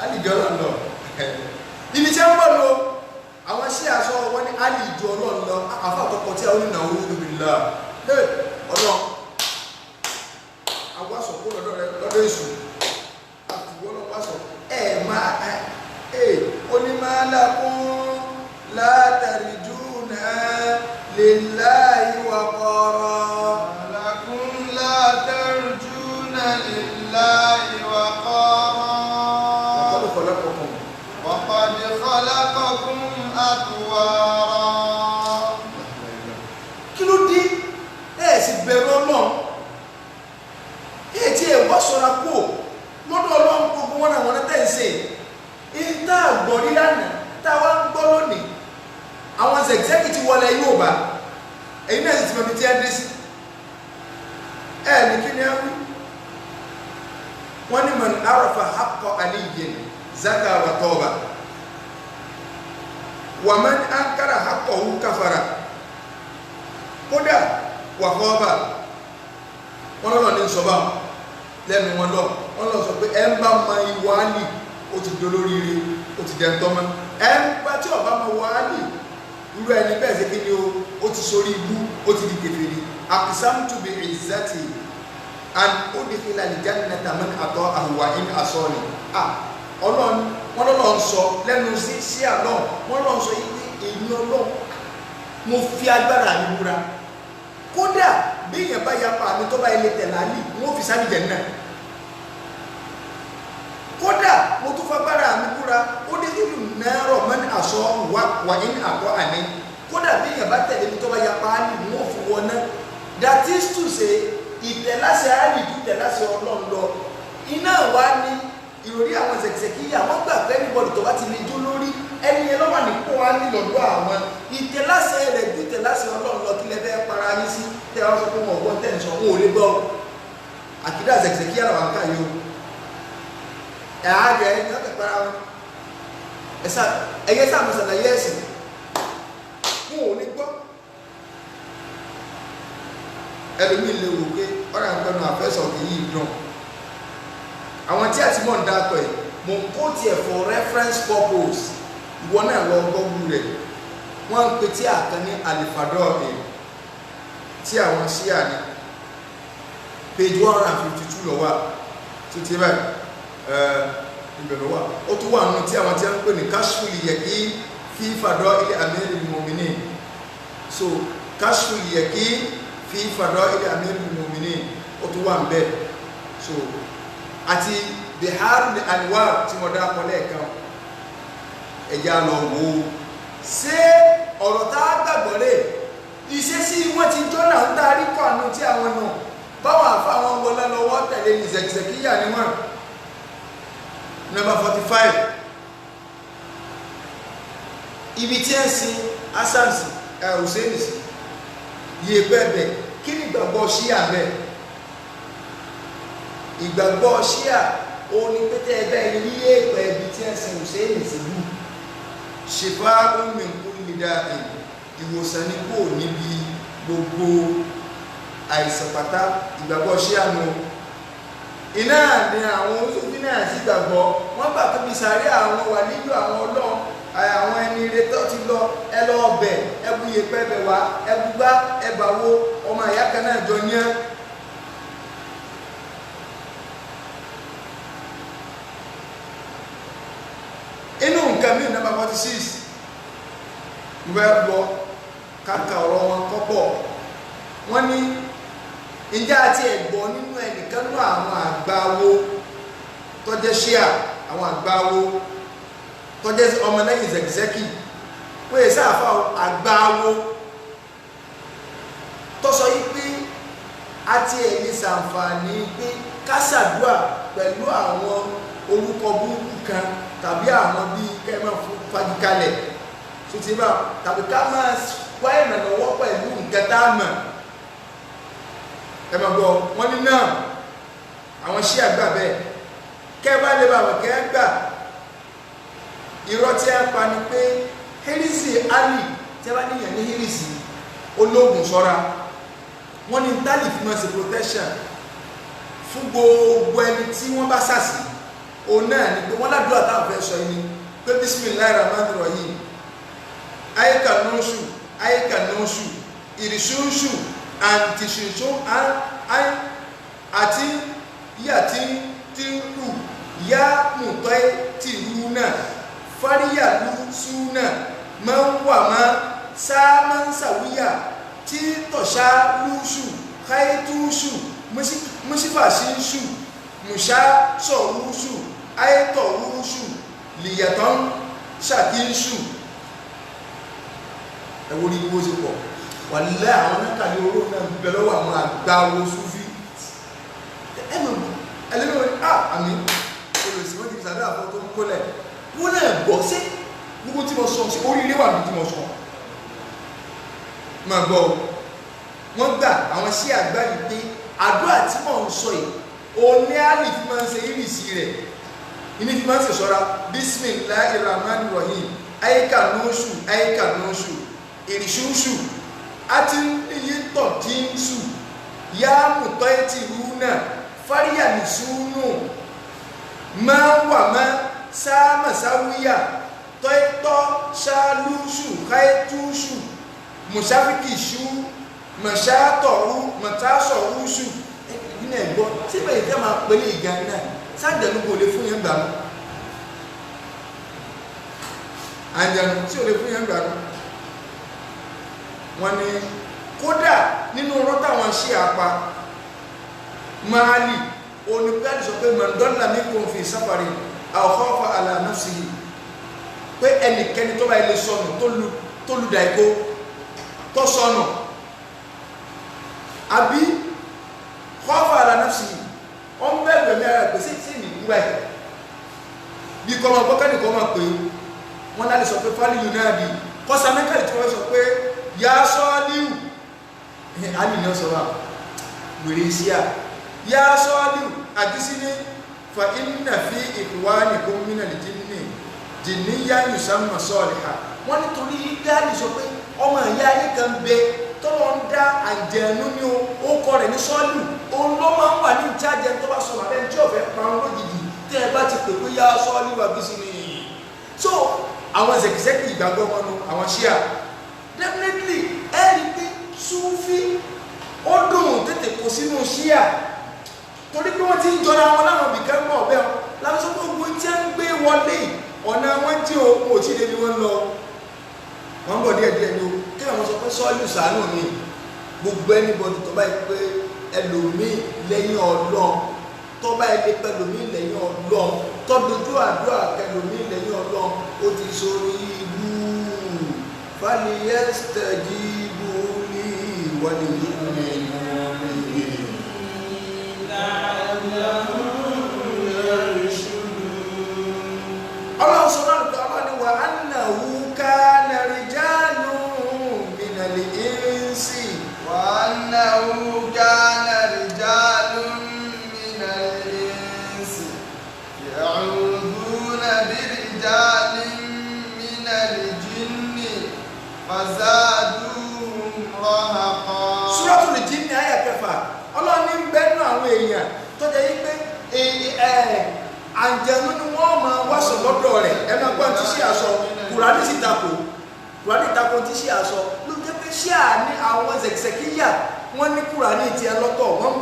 Ali jọlọ lọ ibi tí wọ́n bọ̀ lọ àwọn Ṣíà sọ wọ́n ní Ali ju Ọlọ́run lọ àfa àkọ́kọ́ tí a ó ní na'udhu billah ọlọ́run awásọ kó lọ́dọ̀ èṣù àfìwọ́n wásọ onímọ̀lákún látàríjúnà lillahi waqara. lakum látàríjúnà lillahi waqara. waqad khalaqakum atwara. kí ló dé sì bẹ̀rù Ọlọ́run tí ẹ wá sọ́ra kú lọ́dọ̀ Ọlọ́run gbogbo wọn àwọn tẹ̀sí ìta àgbọ̀rí lánàá táwa ń gbọ́ lónìí àwọn zẹ̀gzẹ́kì ti wọlé Yorùbá èyí náà sì ti mọ̀ bí tí a dé sí ní kí ni a wí. wọ́n ní man arafa haqqa aliyyin zaka wa tawba wa man ankara haqqahu kafara kódà wà kọ́ọ́bà wọ́n lọ́nà ní sọ́bà lẹ́nu wọn lọ sọ pé ẹ ń bá ma ìwà Àlì ó ti dolóríire ó ti jẹ́ tọ́mọ́, ẹ ń bá tí ọba ma wà Àlì irú ẹni bẹ́ẹ̀ sí kí ni ó ti sórí ibú ó ti di kèfèrí. aqsamtu bi izzati an udkhila al-jannata man ata'ahu wa in asani. Ọlọ́run wọ́n lọ́nà sọ lẹ́nu sí àlọ́ wọ́n lọ́nà sọ yìí pé èyí Ọlọ́run mo fi agbára mi búra kódà bí èèyàn bá yapa àmì tó bá ilé tẹ̀lá ní wọ́n fi sáré jẹ̀ náà, kódà mo tún fagbára àmì búra ó dé nínú náírà mọ́ni àṣọ wà ní àgọ́ àní, kódà bí èèyàn bá tẹ̀lé mi tó bá yapa á ní wọ́n fi wọ́n náà. that is to say ìtẹ̀láṣẹ àlì ju ìtẹ̀láṣẹ Ọlọ́run lọ. iná wa ní ìròrí àwọn ṣẹ̀kìṣẹ̀kìyà wọ́n gbà pé anybody tó bá ti lè jó lórí ẹni yẹn lọ́wọ́ nípò wa ní lọ́dọ̀ àwọn ìtẹ̀láṣẹ rẹ̀ ju ìtẹ̀láṣẹ Ọlọ́run lọ kí lẹ fẹ́ para yín sí tẹ́ wọ́n sọ pé wọ́n gbọ́n tẹ̀ ń sọ wọn ò lè gbọ́ àkídà ṣẹ̀kìṣẹ̀kìyà làwọn àǹkà yìí o ààrẹ ẹni ọ̀kẹ́ para wọn ẹ̀yẹ sàmùsàlà yẹ ẹ̀sìn wọn ò ní gbọ́. ẹlòmíì lè wò pé ọ̀rẹ́ àpẹnu àfẹ́sọ̀ kì í dùn àwọn tí a ti mọ̀ ń dákọ̀ ẹ̀ mo ń kó tiẹ̀ for reference purpose ìwọ náà lọ gbọ́gbù rẹ̀ wọ́n ń pe tí a kan ní alifadọ́ ẹ̀ tí àwọn Ṣíà ní page 152 lọ wà tó ti báyìí ibẹ̀ lọ wà ó tún wà nínú tí àwọn tí a ń pè ní kashful yaqin fi fadail amiril mu'minin so kashful yaqin fi fadail amiril mu'minin ó tún wà ń bẹ̀ so àti biharul anwar tí wọ́n dá kọ́lẹ̀ kan ẹ̀já lọ wò ó ṣé ọ̀rọ̀ tá a gbàgbọ́ lè ìṣesí wọn ti jọ́nà ń darí kọ́ àánú tí àwọn náà báwọn àfáwọn wọlé lọ́wọ́ tẹ̀lé ní zẹ̀kìzẹ̀kìyà ni wọ́n. Number 45 ibi tí ẹ sin asansi Hussein sí yìí bẹ́ẹ̀ kí ni ìgbàgbọ́ ṣíà bẹ́ẹ̀ ìgbàgbọ́ ṣíà òun ni pété ẹgbẹ́ ilé ìpẹ́ ibi tí ẹ sin Hussein sí lù ṣèfà min kulli da'in ìwòsàn ní kò níbi gbogbo àìsàn pátá ìgbàgbọ́ ṣíà nù iná ni àwọn oṣooṣi náà sì gbàgbọ́ wọ́n gbà tóbi sáré àwọn wà nílò àwọn ọlọ́run àwọn ẹni ire tó ti lọ ẹ lọ ọbẹ̀ ẹbú yẹpẹ bẹ̀ wá ẹbú gbá ẹbà wo ọmọ ìyá kan náà jọ yẹn. inú nǹkan mi nàbà 46 mo bẹ lọ kàkà ọ̀rọ̀ wọn kọ́pọ̀ wọ́n ní ìjà àti ẹ̀gbọ́n nínú ẹnìkan nínú àwọn àgbáwo tọ́jẹ́ ṣíà àwọn àgbáwo tọ́jẹ́ ọmọlẹ́yìn zẹ̀kìzẹ́kì wọ́n yẹ sáàfà àgbáwo tọ́sọ yìí pé àti ẹ̀mí sàǹfààní pé kásàdúà pẹ̀lú àwọn orúkọ burúkú kan tàbí àwọn bíi kẹ́mọ́ fagikalẹ̀ tó ti bá tàbí ká máa wá ìrànlọ́wọ́ pẹ̀lú nǹkan tá a mọ̀ ẹ máa gbọ́ wọ́n ní náà àwọn ṣí àgbà bẹ́ẹ̀ kẹ́ bá lè bá wọ̀ kẹ́ gbà irọ́ tí a pa ni pé hẹ́rìsì ali tí a bá níyàn ní hẹ́rìsì ológun ṣọ́ra wọ́n ní tálì fi máa ṣe protection fún gbogbo ẹni tí wọ́n bá sàṣì òun náà ni pé wọ́n ládùúgbò àtàwọn fẹ́ sọ ẹni pé bismillahir rahmanir rahim ayíkà nọ́ọ̀ṣù ayíkà nọ́ọ̀ṣù ìrìṣúṣù àǹtìṣìṣù àti yàtí tìrù yá mùtọ́ tìrù náà fáríyàlú súnà máa ń wà máa sáàmà ń sàwíyà tí tọ̀ṣà lúṣù káyétúṣù mùsífàṣíṣù mùṣá sọ̀rúṣù ayétọ̀rúṣù lìyàtọ̀ ṣàkíṣù ẹ̀wọ̀n ní gbogbo ṣe pọ̀ wà nílẹ̀ àwọn nákàlẹ̀ oró náà bẹ̀ lọ́wọ́ àwọn àgbáwo súfí ẹlẹ́nu àmì olùsí wọ́n ti sàdá àfọ́ tó ń kólẹ̀ wọ́n náà gbọ́ sí gbogbo tí mo sọ sí orí ilé wà ní tí mo sọ máa gbọ́ wọ́n gbà àwọn sí àgbá yìí pé àdúrà tí mò ń sọ yìí òní àlì fi máa ń ṣe ìrìsì rẹ̀ ìní fi máa ń ṣe ṣọ́ra bismillahir rahmanir rahim ayíkà nọ́ọ̀ṣù ayíkà nọ́ọ̀ṣù ìrìṣúṣù àti níyítọ̀ tí ń ṣù yá mùtọ́ ẹtì rú náà fáríyà nìṣúnù máa wà máa sáàmà sáwíyà tọ́ẹ̀tọ́ ṣáálúṣù káyétúṣù mùsáfíkìṣù mọ̀ṣátọ̀rú mọ̀tásọ̀rúṣù nínú ẹ̀gbọ́n tí bẹ́ẹ̀ tẹ́ máa pẹ̀lú ìgbà náà sáàjẹ̀nù kò lè fún yẹn gbà mú àjẹ̀nù tí ò lè fún yẹn gbà mú wọ́n ní kódà nínú rọ́tà wọn ṣe àpá máàlì onígbàdì sọ pé mọ̀ndọ́là mi kò fi sáfàrí àwọ̀kọ́fà àlànàfsì yìí pé ẹnikẹ́ni tó bá ilé sọnù tó lu dàíkó tó sọnù àbí kọ́fà àlànàfsì yìí ó ń bẹ̀rẹ̀ mẹ́rin ara pèsè tí ìní gbúgbà yìí bí kọ́mọ gbọ́kẹ́ni kọ́mọ pé wọ́n láti sọ pé fálì yunadi kọ́sà mẹ́kàlì tí wọ́n sọ pé yà sọ́ọ́líù àmì náà sọ́wọ́ wèrè sí à yà sọ́ọ́líù àdísí ní fa inna fi ikhwanikum minal jinniyan yusamma saliha wọ́n nítorí dáàdì sọ pé ọmọ ìyá ayé kan bẹ tọ́lọ́ ń dá àjẹ̀nú ní ó kọ rẹ̀ ní sọ́ọ́lù òun ló máa ń wà ní ìjájẹ tó bá sọ̀rọ̀ abẹ́ tí ọ̀fẹ́ parun lójijì tẹ́ ẹ bá ti pè pé yà sọ́ọ́líù àdísí ní so àwọn zẹ̀kìzẹ́kì ìgbàgbọ́ wọn nu àwọn ṣíà definitely ẹ̀rí pé súfí ó dùn tètè kò sínú ṣíà torí pé wọ́n ti ń jọra wọn láwọn bìkẹ́ pọ̀ bẹ́ẹ̀ láti sọ pé ogun tí ń gbé wọlé ọ̀nà wọn tí o kò tí ì débi wọn lọ wọn bọ̀ díẹ̀díẹ̀ ni o kí àwọn sọ pé sọ́ọ́lù sàánù ni gbogbo ẹnìbọdì tó báyìí pé ẹlòmíì lẹ́yìn Ọlọ́run tó báyìí lé pẹ̀lòmíì lẹ́yìn Ọlọ́run tó dojú àdúrà kẹlòmíì lẹ́yìn Ọlọ́run ó ti sórí ibú falyastajibu li waliyu'minu bi Ọlọ́run sọ náà lùkọ́ ọlọ́ni wa annahu kana rijalun minal insi wa annahu kana rijalun minal insi ya'uduna birijalin minal jinni fazaduhum rahaqa. Suratul Jinni àyà 6 ọlọ́ni ń bẹ́nu àwọn èèyàn tó jẹ́ yí pé àǹjẹ̀nú ni wọ́n máa wáṣọ lọ́dọ̀ rẹ̀ ẹ máa gbọ́n tí sí aṣọ Kùránì sì takò Kùránì takò tí sí aṣọ ló jẹ́ pé ṣé à ní àwọn zẹ̀kìsẹ̀kíyà wọ́n ní Kùránì tiẹ̀ lọ́tọ̀ wọ́n ń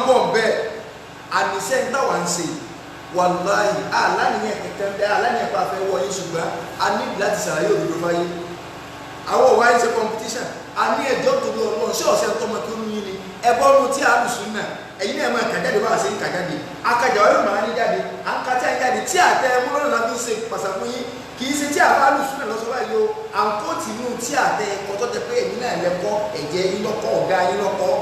bọ̀ bẹ́ẹ̀ àníṣe ń táwa ń ṣe wàláhì aláníyàn kẹ̀kẹ́ ń bẹ aláníyàn pa fẹ́ wọ yín ṣùgbọ́n a ní láti ṣàlàyé òdodo fáyé àwọn òwá ń ṣe competition a ní ẹjọ́ tó lọ Ọlọ́run ṣé ọ̀sẹ̀ tọmọ tó ń yín ni ẹbọ́n nu tí a lù sùn náà ẹ̀yin náà máa kàjáde bá a ṣe ń kàjáde akajà ọ̀rẹ́ màá ní jáde à ń ka tí a ń jáde tí àtẹ múlò náà fi ń ṣe pàṣàkó yín kì í ṣe tí a bá lù sùn náà lọ́sọ̀ báyìí o à ń kó tìǹú tí àtẹ ẹ̀kọ́ tó jẹ pé ẹ̀yin náà lẹ́kọ́ ẹ̀jẹ̀ yín lọ́kọ́ ọ̀gá yín lọ́kọ́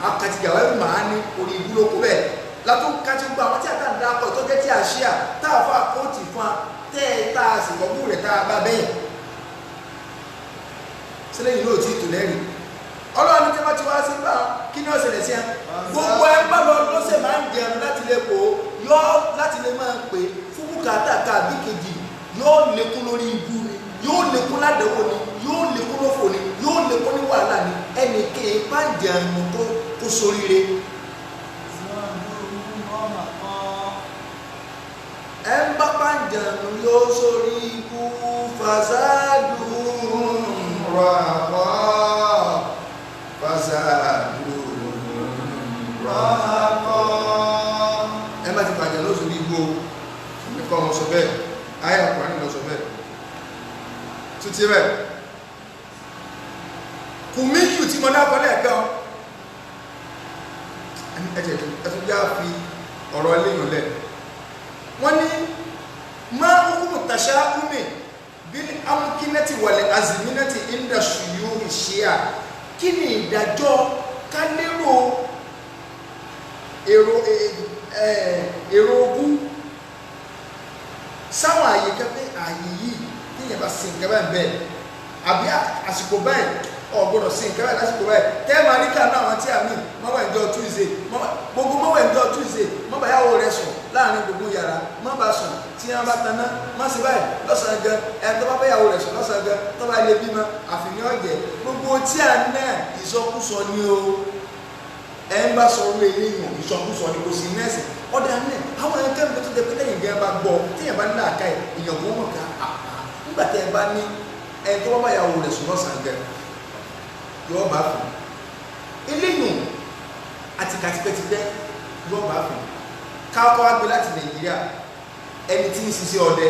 akajà ọ̀rẹ́ màá ní orí ìbúlókó bẹ́ẹ̀ látó kájú gbọ́ àwọn tí a ta ń da akọ tó jẹ́ tí a ṣíà tá a fọ́ àkóòtì fún wa tẹ́ ẹ tá a sì gbọ́gbó rẹ̀ tá a bá bẹ́yìn sílẹ̀ yìí ló ti tò lẹ́rìí Ọlọ́run tí wọ́n ti wá sí bá kí ní ọ̀sẹ̀ lẹ̀ sí ẹ gbogbo ẹ bá lọ lọ́sẹ̀ máa ń jẹun láti lè kó yọ láti lè máa pè fún bùkátà káàbí kejì yóò lékún lórí ibú ni yóò lékún ládẹ́wò ni yóò lékún lófò ni yóò lékún ní wàhálà ni ẹnì kéè bá ń jẹun tó soríire. ẹ ń bá bá ń jẹun yóò sórí ibú fasádù ràpá. Ẹ má ti bàjẹ́ lóṣù ní igbó nìkan ọmọ sọ bẹ́ẹ̀ ayé àkùnrin lọ sọ bẹ́ẹ̀ títí rẹ̀ kùmíyù tí mo dákọ́ lẹ́ẹ̀kan ẹ̀jẹ̀ ẹ̀tún yá fi ọ̀rọ̀ eléyìn lẹ̀ wọ́n ní máa ń kúrò tàṣà umi bí amúkínẹ́tì wàlẹ̀ azìmínẹ́tì ìndàṣùyú ìṣíà kí ni ìdájọ́ ká lérò èrò ogún sáwọn àyè kẹfẹ́ àyè yìí tíyẹn bá sin kẹfẹ́ bẹ́ẹ̀ àbí àsìkò báyìí ọ̀gbọ́dọ̀ sin kẹfẹ́ lásìkò báyìí tẹ́ẹ̀mà ríkà náà àwọn tí a mí mọ́wọ́ ìjọ Tuesday gbogbo mọ́wọ́ ìjọ Tuesday mọ́bà yàwó rẹ̀ sùn láàrin gbogbo yàrá mọ́bà sùn tí wọ́n bá taná má sí báyìí lọ́sàn-án gan ẹ̀ tó bá bá yàwó rẹ̀ sùn lọ́sàn-án gan tó bá lè bímọ àfihàn ọ̀jẹ̀ gbogbo tí a náà ìsọkúsọ ni o ẹ̀ ń bá sọ orí eléyìn ìsọkúsọ ni kò sí nẹ́ẹ̀sì ọ̀dà náà àwọn ẹ̀kẹ́ mi tó dẹ̀ pé lẹ́yìn gan bá gbọ́ téèyàn bá ní láàká èèyàn kò mọ̀ ká nígbà tẹ́ ẹ bá ní ẹ̀ tó bá bá yàwó rẹ̀ sùn lọ́sàn-án gan yọ bá fún eléyìn àti kàtìpẹ́tìpẹ́ yọ bá fún káwọ́ wá gbé láti Nàìjíríà ẹni tí ń ṣiṣẹ́ ọdẹ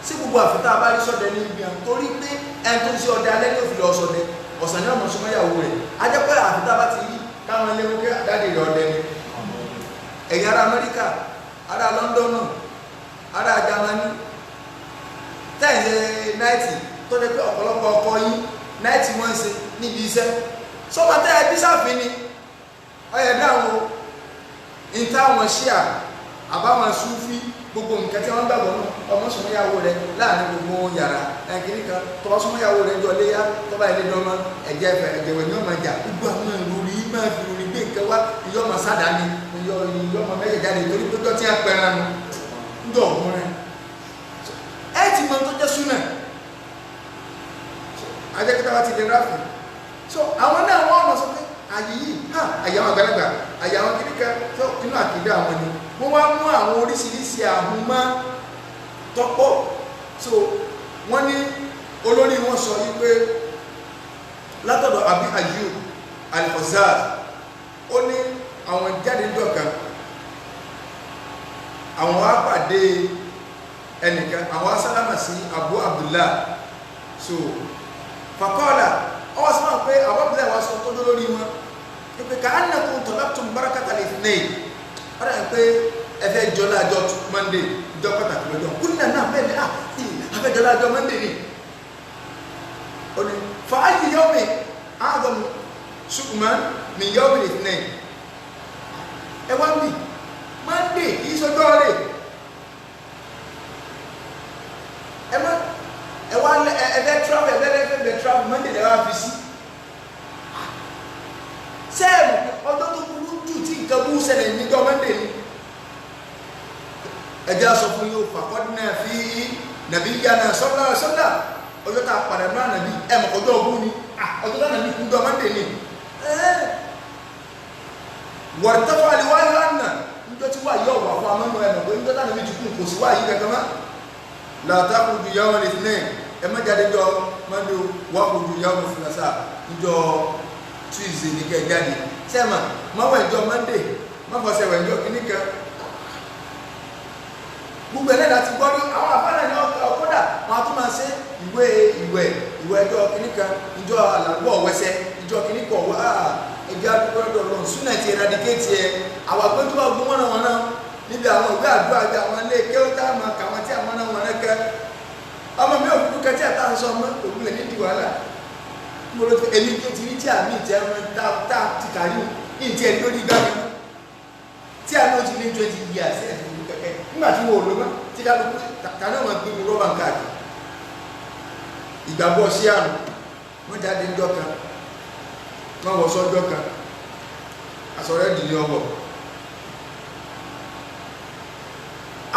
sí gbogbo àfitá abárí sọdẹ ní ibi àwọn torí pé ẹni tó ń ṣe ọdẹ alẹ́ ní òfin lọ sọdẹ ọ̀sán ní ọmọ súnmọ́ ìyàwó rẹ̀ ajẹ́pẹ́ àfitá bá ti rí káwọn ilé wọ́n jáde rẹ̀ ọdẹ ni ẹ̀yìn ará Amẹ́ríkà ará London ará Germany tẹ́ẹ̀sẹ̀ náìtì tó dẹ́ pé ọ̀pọ̀lọpọ̀ ọkọ̀ yín náìtì wọ́n ń ṣe níbi iṣẹ́ sọ́mọ tẹ́ ẹbí sáfin ni ọyẹ dáhùn ní táwọn ṣíà àbáwọn Súfí gbogbo nǹkan tí wọ́n gbàgbọ́ náà ọmọ súnmọ́yàwó rẹ̀ láàrin gbogbo yàrá ẹ̀kìní kan tọwọ́ súnmọ́yàwó rẹ̀ jọ léyà tọ́ba ilé dánmọ́ ẹ̀jẹ̀ ẹ̀jẹ̀wẹ̀ ní ọmọ ìjà gbogbo àwọn ìròrí máa fi ròrí gbé nǹkan wá ìyọ́mọ sádàáni ìyọ́mọ mẹ́jẹ̀ jáde torí pé tó ti ń pẹ́ran nu ń dọ̀ ọ̀gbọ́n rẹ̀ ẹ̀ ti mọ tó jẹ́ súnà ajẹ́kítà wa ti lè ráfì so àwọn náà wọ́n mọ̀ sọ pé àyè yìí àyè àwọn àgbàlagbà àyè àwọn kìnnìkà tó inú àkìdá àwọn ni wọ́n wá mú àwọn oríṣiríṣi àhúmá tọ́pọ̀ so wọ́n ní olórí wọn sọ yìí pé látọ̀dọ̀ Abi Ayyub al-Khuzaz ó ní àwọn jáde dọ̀kan àwọn wá pàdé ẹnìkan àwọn sálámà sí Abu Abdullah so faqala ọwọ́ sọ pé Abu Abdullah wá sọ tó lórí wọn pé ká annakum talabtum barakata al-ithnayn ọ̀rẹ́ pé ẹfẹ́ jọlá àjọ Monday jọ pàtàkì lọ́jọ́ kúnnà náà bẹ́ẹ̀ ni afẹ́ jọlá àjọ Monday ni ó ní fa ayyu yawmin a'zam shukman min yawm al-ithnayn ẹwà ń bì Monday kìí sọjọ́ rẹ̀ ẹwà ẹ̀fẹ́ travel ẹ̀fẹ́ travel Monday lẹ́wà fi sí sẹ́ẹ̀mù ọjọ́ tó burú jù tí nǹkan bú ṣẹlẹ̀ níjọ́ Monday ni ẹjẹ́ sọ fún yóò fàkọ́dínà fi nàbí yánà sọ́lá ọjọ́ tá a padà náà nàbí ẹ̀mọ̀ ọjọ́ ọgbọ́n ni ọjọ́ tá nàbí kúndọ́ Monday ni wọ̀rọ̀tọ́fà àlìwáyé àná níjọ́ tí wà yọ wà fún amọ́nù ẹ̀mọ̀ pé níjọ́ tá nàbí tukú kò sí wà yí gẹ́gẹ́ má látàkùn ju yàwó lè sinẹ́ ẹ má jáde jọ Monday wà kù ju yàwó fúnasà níjọ́ Tuesday ní kẹ́ jáde sẹ́mà má wẹ̀ jọ Monday má fọsẹ̀ wẹ̀ jọ kíníkan gbogbo ẹlẹ́dà ti gbọ́ ní àwọn àfáàlẹ̀ ní ọkọ́dà wọn a tún máa ṣe ìwé ẹjọ́ kìníkan ìjọ àlàgbọ́ ọ̀wẹ́sẹ̀ ìjọ kìníkan ọ̀wẹ́ ẹjọ́ àdúgbò lọ́n súnà ti eradicate ẹ àwọn àgbẹ̀tọ́ ọgbọ́n wọn náà níbi àwọn ìwé àdúrà àti àwọn ilé kéwọ́tà máa kà wọ́n tí àwọn náà wọn kẹ́ ọmọ mi ò kúkú kẹ́tí àtàǹsọ ọmọ òwúlẹ̀ nídìí wàhálà mo lọ sí èmi tó ti rí tí àmì ìjẹ́ wọn tá ti kàrí ní ìtì ẹ̀ lórí gbàgbé tí àmì ò ti ní 20 years ẹ̀ nígbà tí wọ́n lò mọ́ tí kálukú tàná wọn gbé mi rọ́bà káàkiri ìgbàgbọ́ sí àrùn wọ́n jáde ń jọ́kan wọ́n wọ́ sọ́jọ́ kan àsọ̀rọ̀ ìdílé ọwọ́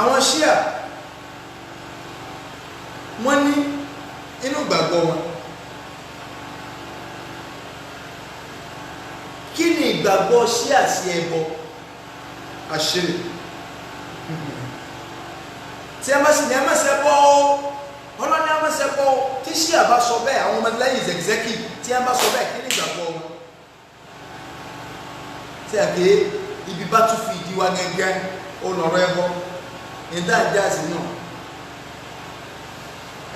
àwọn ṣíà wọ́n ní inú ìgbàgbọ́ wọn kí ni ìgbàgbọ́ ṣíà sí ẹbọ àṣírí tí a bá sì ní ẹmẹ́sẹ̀ bọ́ ọlọ́ni ẹmẹ́sẹ̀ bọ́ tí ṣíà bá sọ bẹ́ẹ̀ àwọn ọmọ lẹ́yìn zẹ̀gizẹ́kì tí a bá sọ bẹ́ẹ̀ kí ní ìgbàgbọ́ wọn tí a ké ibi bá tún fi ìdí wa gẹ́gẹ́ olọ̀rọ̀ ẹbọ ìdá ìjáàsì náà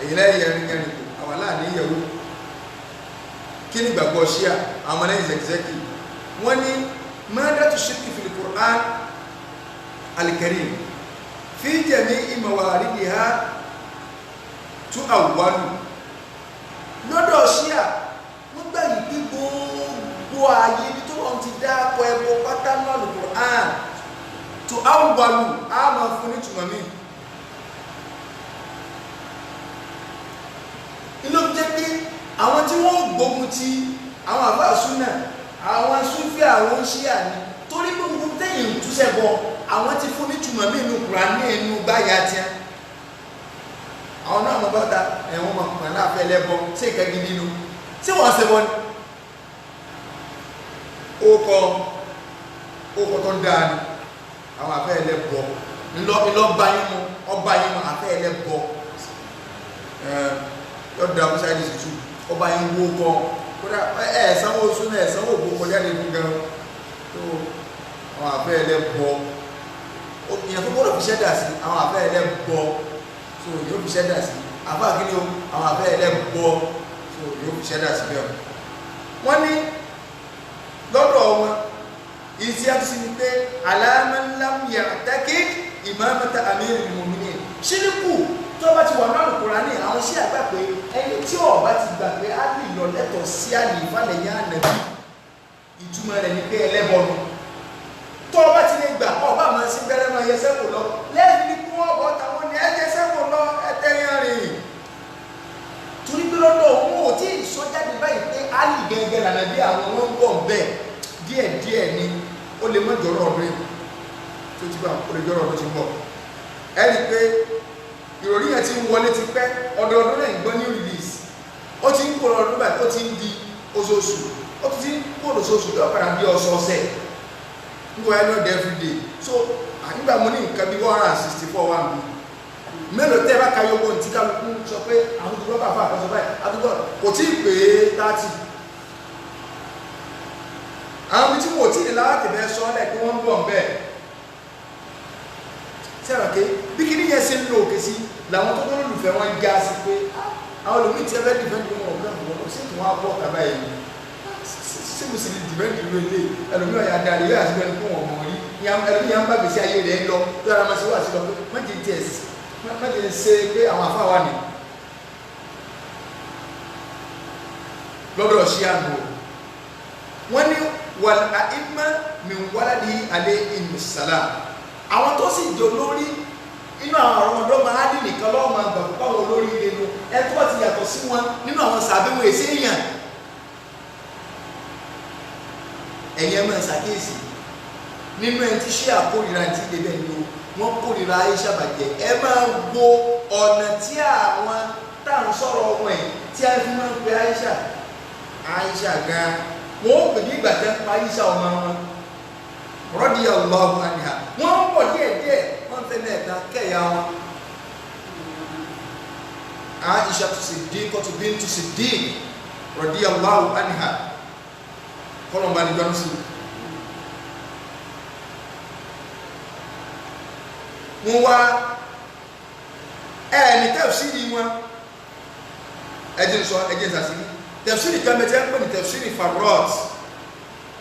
ẹ̀yìnlẹ́ yẹrin kò àwọn aláàní ìyẹ̀wò kí ní ìgbàgbọ́ ṣíà àwọn ọmọ lẹ́yìn zẹ̀gizẹ́kì wọ́n ní mẹ́rẹ́dẹ́tù ṣírkì fil Qur'an al-Karim fi jami'i mawaridiha tu'awwalu lọ́dọ̀ ṣíà wọ́n gbà yìí pé gbogbo ààyè ibi tó wọ́n ti dáàpọ̀ ẹbọ pátánù al-Qur'an tu'awwalu á máa fún ní túnmọ̀ mí inú jẹ́ pé àwọn tí wọ́n gbógun ti àwọn àfáà súnà àwọn súnfí àwọn ṣíà ni torí gbogbo tẹ́yìn túnṣẹ́ bọ́ àwọn ti fún ní túnmọ̀ mí inú Kùránì inú báyà tí a àwọn náà mọ̀ bọ́ta ẹ̀wọ̀n mọ̀ náà fẹ́ lẹ́bọ sí ìkẹ́gì nínú tí wọ́n ṣe wọ́n ó kọ́ tó ń dáa ni àwọn afẹ́ ẹlẹ́bọ ńlọ́ba yín mu ọba yín mu afẹ́ ẹlẹ́bọ yọ̀dà ọ̀sáìdì ṣùṣù ọba yín wó kọ́ kódà ẹ̀ẹ̀sánwó súnà ẹ̀ẹ̀sánwó ògbó kọjá lè fún gan tó àwọn afẹ́ ẹlẹ́bọ ìyẹn tó gbọ́dọ̀ fi ṣẹ́dà sí àwọn afẹ́ ẹlẹ́bọ so yóò fi ṣẹ́dà sí àfá àkíní o àwọn afẹ́ ẹlẹ́bọ so yóò fi ṣẹ́dà sí bẹ́ẹ̀ wọ́n ní lọ́dọ̀ wọn ìsí àtúnṣe ni pé aláàmàlámùyà àtàkì ìmáàmàtà amirul mu'minin ṣíríkù tó bá ti wà náà Kùránì àwọn sí àgbà pé ẹni tí ó bá ti gbà pé á lè lọ lẹ́tọ̀ sí àlè ìfàlẹ̀yà ànàbí ìtumọ̀ rẹ̀ ni pé ẹlẹ́bọnù tó bá ti lè gbà ọba máa sí bẹ́rẹ̀ máa yẹsẹ́ kò lọ lẹ́yìn ní kí wọ́n bọ́ tàwọn ní ẹjẹsẹ́ kò lọ ẹtẹ́yìn rìn torí pé lọ́dọ̀ òun ò tí ì sọ jáde báyìí pé á lè gẹ́gẹ́ lànà bí àwọn wọn ń bọ̀ bẹ́ẹ̀ díẹ̀díẹ̀ ni ó lè mọ́ jọ̀rọ̀ ọ̀rẹ́ tó ti bá ó lè jọ̀rọ̀ ọ̀rẹ́ tó ti bọ̀ ẹni pé ìròrí yẹn ti ń wọlé ti pẹ́ ọdọọdún náà ń gbọ́ ní release ó ti ń kó ọdún báyìí ó ti ń di oṣooṣù ó ti ń kó oṣooṣù tó padà bí ọ̀sọ̀ọ̀sẹ̀ nígbà ẹni ọ̀dẹ̀ everyday so nígbà mo ní nǹkan bí 164 wà mí mélòó tẹ́ bá ka yọgbọ́n tí kálukú sọ pé àwọn tó lọ́pàá fún àkọsọ báyìí àdúgbò kò tí ì pé 30 àwọn tí wọ́n ti ní láti bẹ́ẹ̀ sọ ọ́lẹ̀ kí wọ́n ń bọ̀ ń bẹ́ẹ̀ sẹ́wọ̀n ké bí kí ní yẹn ṣe ń lo òkè sí làwọn tó kọ́ lùfẹ́ wọn já sí pé àwọn olùmí tí ẹ bẹ́ẹ̀ dìfẹ́ǹdì wọn ọ̀gá wọn sí tí wọ́n á bọ̀ kaba yìí sí mo sì ní dìfẹ́ǹdì ló lé ẹlòmí ọ̀yà darí yóò àti bẹ́ẹ̀ ní fún ọmọ rí ẹlòmí yẹn ń bá gbèsè ayé rẹ̀ lọ tó ara máa ṣe wá sí lọ pé májèlé ṣe pé àwọn afáwa ni lọ́dọ̀ ṣí àgbò wọ́n ní wal a'imma min waladi alayhi salam àwọn tó sì jọ lórí inú àwọn ọ̀rọ̀ máa dì nìkan lọ́wọ́ máa gbà púpọ̀ àwọn olórí ilé nu ẹ tó bá ti yàtọ̀ sí wọn nínú àwọn sàbẹ̀wò èsì èèyàn ẹ̀yẹ máa ṣàkíyèsí nínú ẹni tí ṣé àkórìíra ti débẹ̀ ni wọ́n kórìíra Aisha bàjẹ́ ẹ máa wo ọ̀nà tí àwọn táwọn sọ̀rọ̀ ọmọ ẹ̀ tí a fi máa ń pe Aisha gan wọ́n ó pè ní ìgbà tẹ́ pa Aisha ọmọ wọn radiyallahu anha wọ́n ń pọ̀ díẹ̀díẹ̀ wọ́n tẹ́lẹ̀ ẹ̀ta kẹ́yà wọn Aisha Siddiqatu bintu Siddiq radiyallahu anha kọ́nà bá ní jọ́nù sí wọ́n wá ẹni tafsiri wọn ẹjẹ́ sọ ẹjẹ́ sàṣírí tafsiri kẹ́mẹ́tẹ́ ń pè ní tafsiri Farrat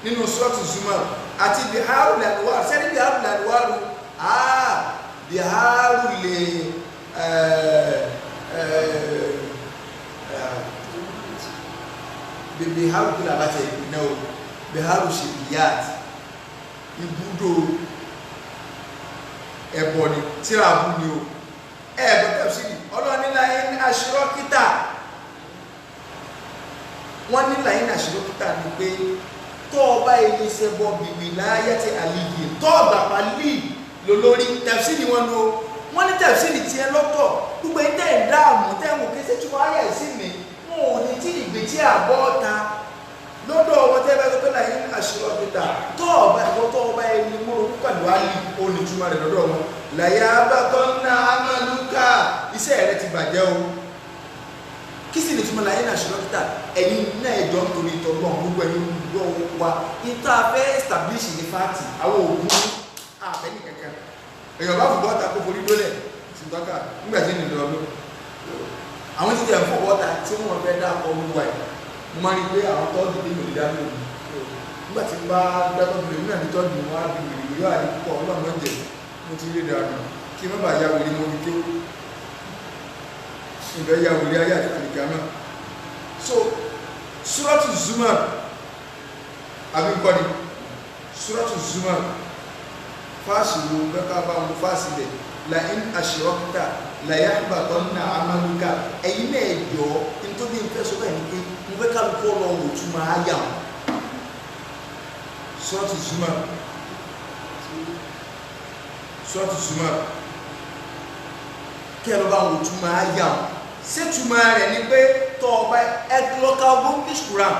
nínú Suratu Zumar àti Biharul Anwar sẹ́ni Biharul Anwar Biharul lè Biharul kí làbátẹ̀ náà Biharul Shirkiyat ibùdó ẹ̀bọ̀ ni tíráàbù ni o ẹ̀bọ̀ tafsiri ọlọ́nìlá ẹni aṣírọ́kítà wọ́n nílà ẹni aṣírọ́kítà ni pé tó ọba ilé iṣẹ́ bọ́ bìbì láyé tí àlìyé tó ọgbà pàlì lólórí tafsiri wọn ló wọ́n ní tafsiri tiẹ̀ lọ́tọ̀ gbogbo ẹni tẹ́ ẹ̀ dáàmú tẹ́ ẹ̀ wò kí ṣètò ayé ẹ̀sìn mi wọn ò ní tí ìgbé tí àbọ̀ ta lọ́dọ̀ ọmọ tẹ́ bá gbé láyé aṣírọ́kítà tó ọba ilé mú orúkọ pẹ̀lú àlì onítúmọ̀ rẹ̀ lọ́dọ̀ wọn láyé abákọ́ ná amálùkà iṣẹ́ rẹ̀ ti bàjẹ́ o kí sì ní túmọ̀ láyé aṣírọ́kítà ẹ̀yin náà ẹ̀jọ́ nítorí ìtọ́gbọ̀n gbogbo ẹ̀yin gbọ́ wa ìta fẹ́ establish ní fáàtì àwọn òògùn àbẹ́ni kankan èèyàn bá fò bọ́ta kó forí dólẹ̀ ṣùgbọ́n nígbà tí nìlọ lọ àwọn títí ẹ̀ ń fò bọ́ta tí wọ́n fẹ́ dá ọkọ̀ olúwa ẹ̀ mo máa rí i pé àwọn tọ́jú ní ìlú dáná òní nígbà tí bá dákọ̀ bí èmi náà ní tọ́jú wọn á bí ìrìbì yóò àdé púpọ̀ ọlọ́run ọ̀jẹ̀ mo ti rí ìdáná kí n má bàa ya wèrè mo fi ké ìbẹ̀ ya wèrè ayé àti àlìkà náà so Suratu Zumar àbí nkọ́ni Suratu Zumar fáàsì wo bẹ́ẹ̀ bá wọn fáàsì lẹ̀ la in ashrakta la yahbatanna amaluka ẹ̀yin náà ẹ̀jọ́ nítorí nfẹ́ sọ bẹ́ẹ̀ ni pé mo fẹ́ ká lóko lọ wò tún máa yà wọn Suratu Zumar kí ẹ lọ bá wò tún máa yà wọn ṣètùmọ̀ rẹ̀ ni pé tọ́ ọba ẹgbẹ́lọ́ka English Quran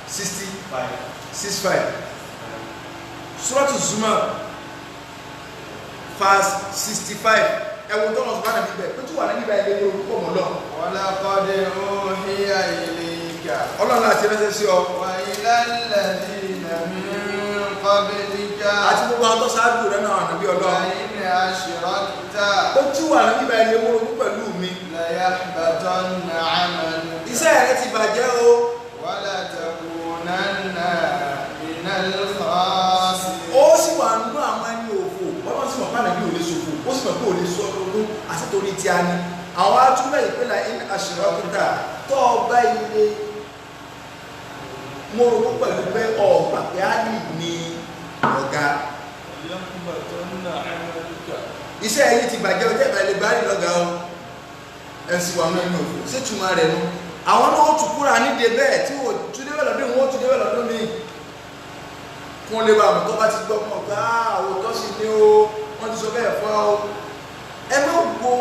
65 Suratu Zumar verse 65 ẹ̀wọ̀n tó lọ́sọ̀ bá nà níbẹ̀ pé tí wà ní níbẹ̀ ilé ní orúkọ mọ̀ lọ. walaqad uhiya ilayka. Ọlọ́run láti rẹ́sẹ̀ sí ọ. wa ilal ladhina min qablika. àti gbogbo àwọn tó ṣáájú rẹ̀ náà ànábì Ọlọ́run. la in ashrakta. ó tí wà ní níbẹ̀ ilé mú orúkọ pẹ̀lú mi. la yahbatanna 'amaluka. iṣẹ́ rẹ ti bàjẹ́ o. wala takunanna minal khasirin. ó sì wà nínú àwọn ẹni òfò wọ́n sì mọ̀ pàdé bí òde ṣòfò ó sì mọ̀ pé òde sọ ọdún àti torí tí a ní àwọn atúmọ̀ ìpínlẹ̀ in ashrakta tó ọba ilé mo rò pẹ̀lú pé ọ̀gbà pé á ní ọ̀gá iṣẹ́ yìí ti bàjẹ́ ọjọ́ ìbàlẹ̀ bá rí lọ́gà ọ ẹ̀sìn wà mẹ́rin òfò sí túmọ̀ rẹ̀ nu àwọn náà ó tún kúrò nídìí bẹ́ẹ̀ tí wọ́n tún débẹ̀ lọ́dún wọn ó tún débẹ̀ lọ́dún míì fún lè bá àmọ́ tó bá ti gbọ́ mọ̀ pé àwòtọ́ sí ni ó wọ́n ti sọ bẹ́ẹ̀ fún ọ ẹ má wo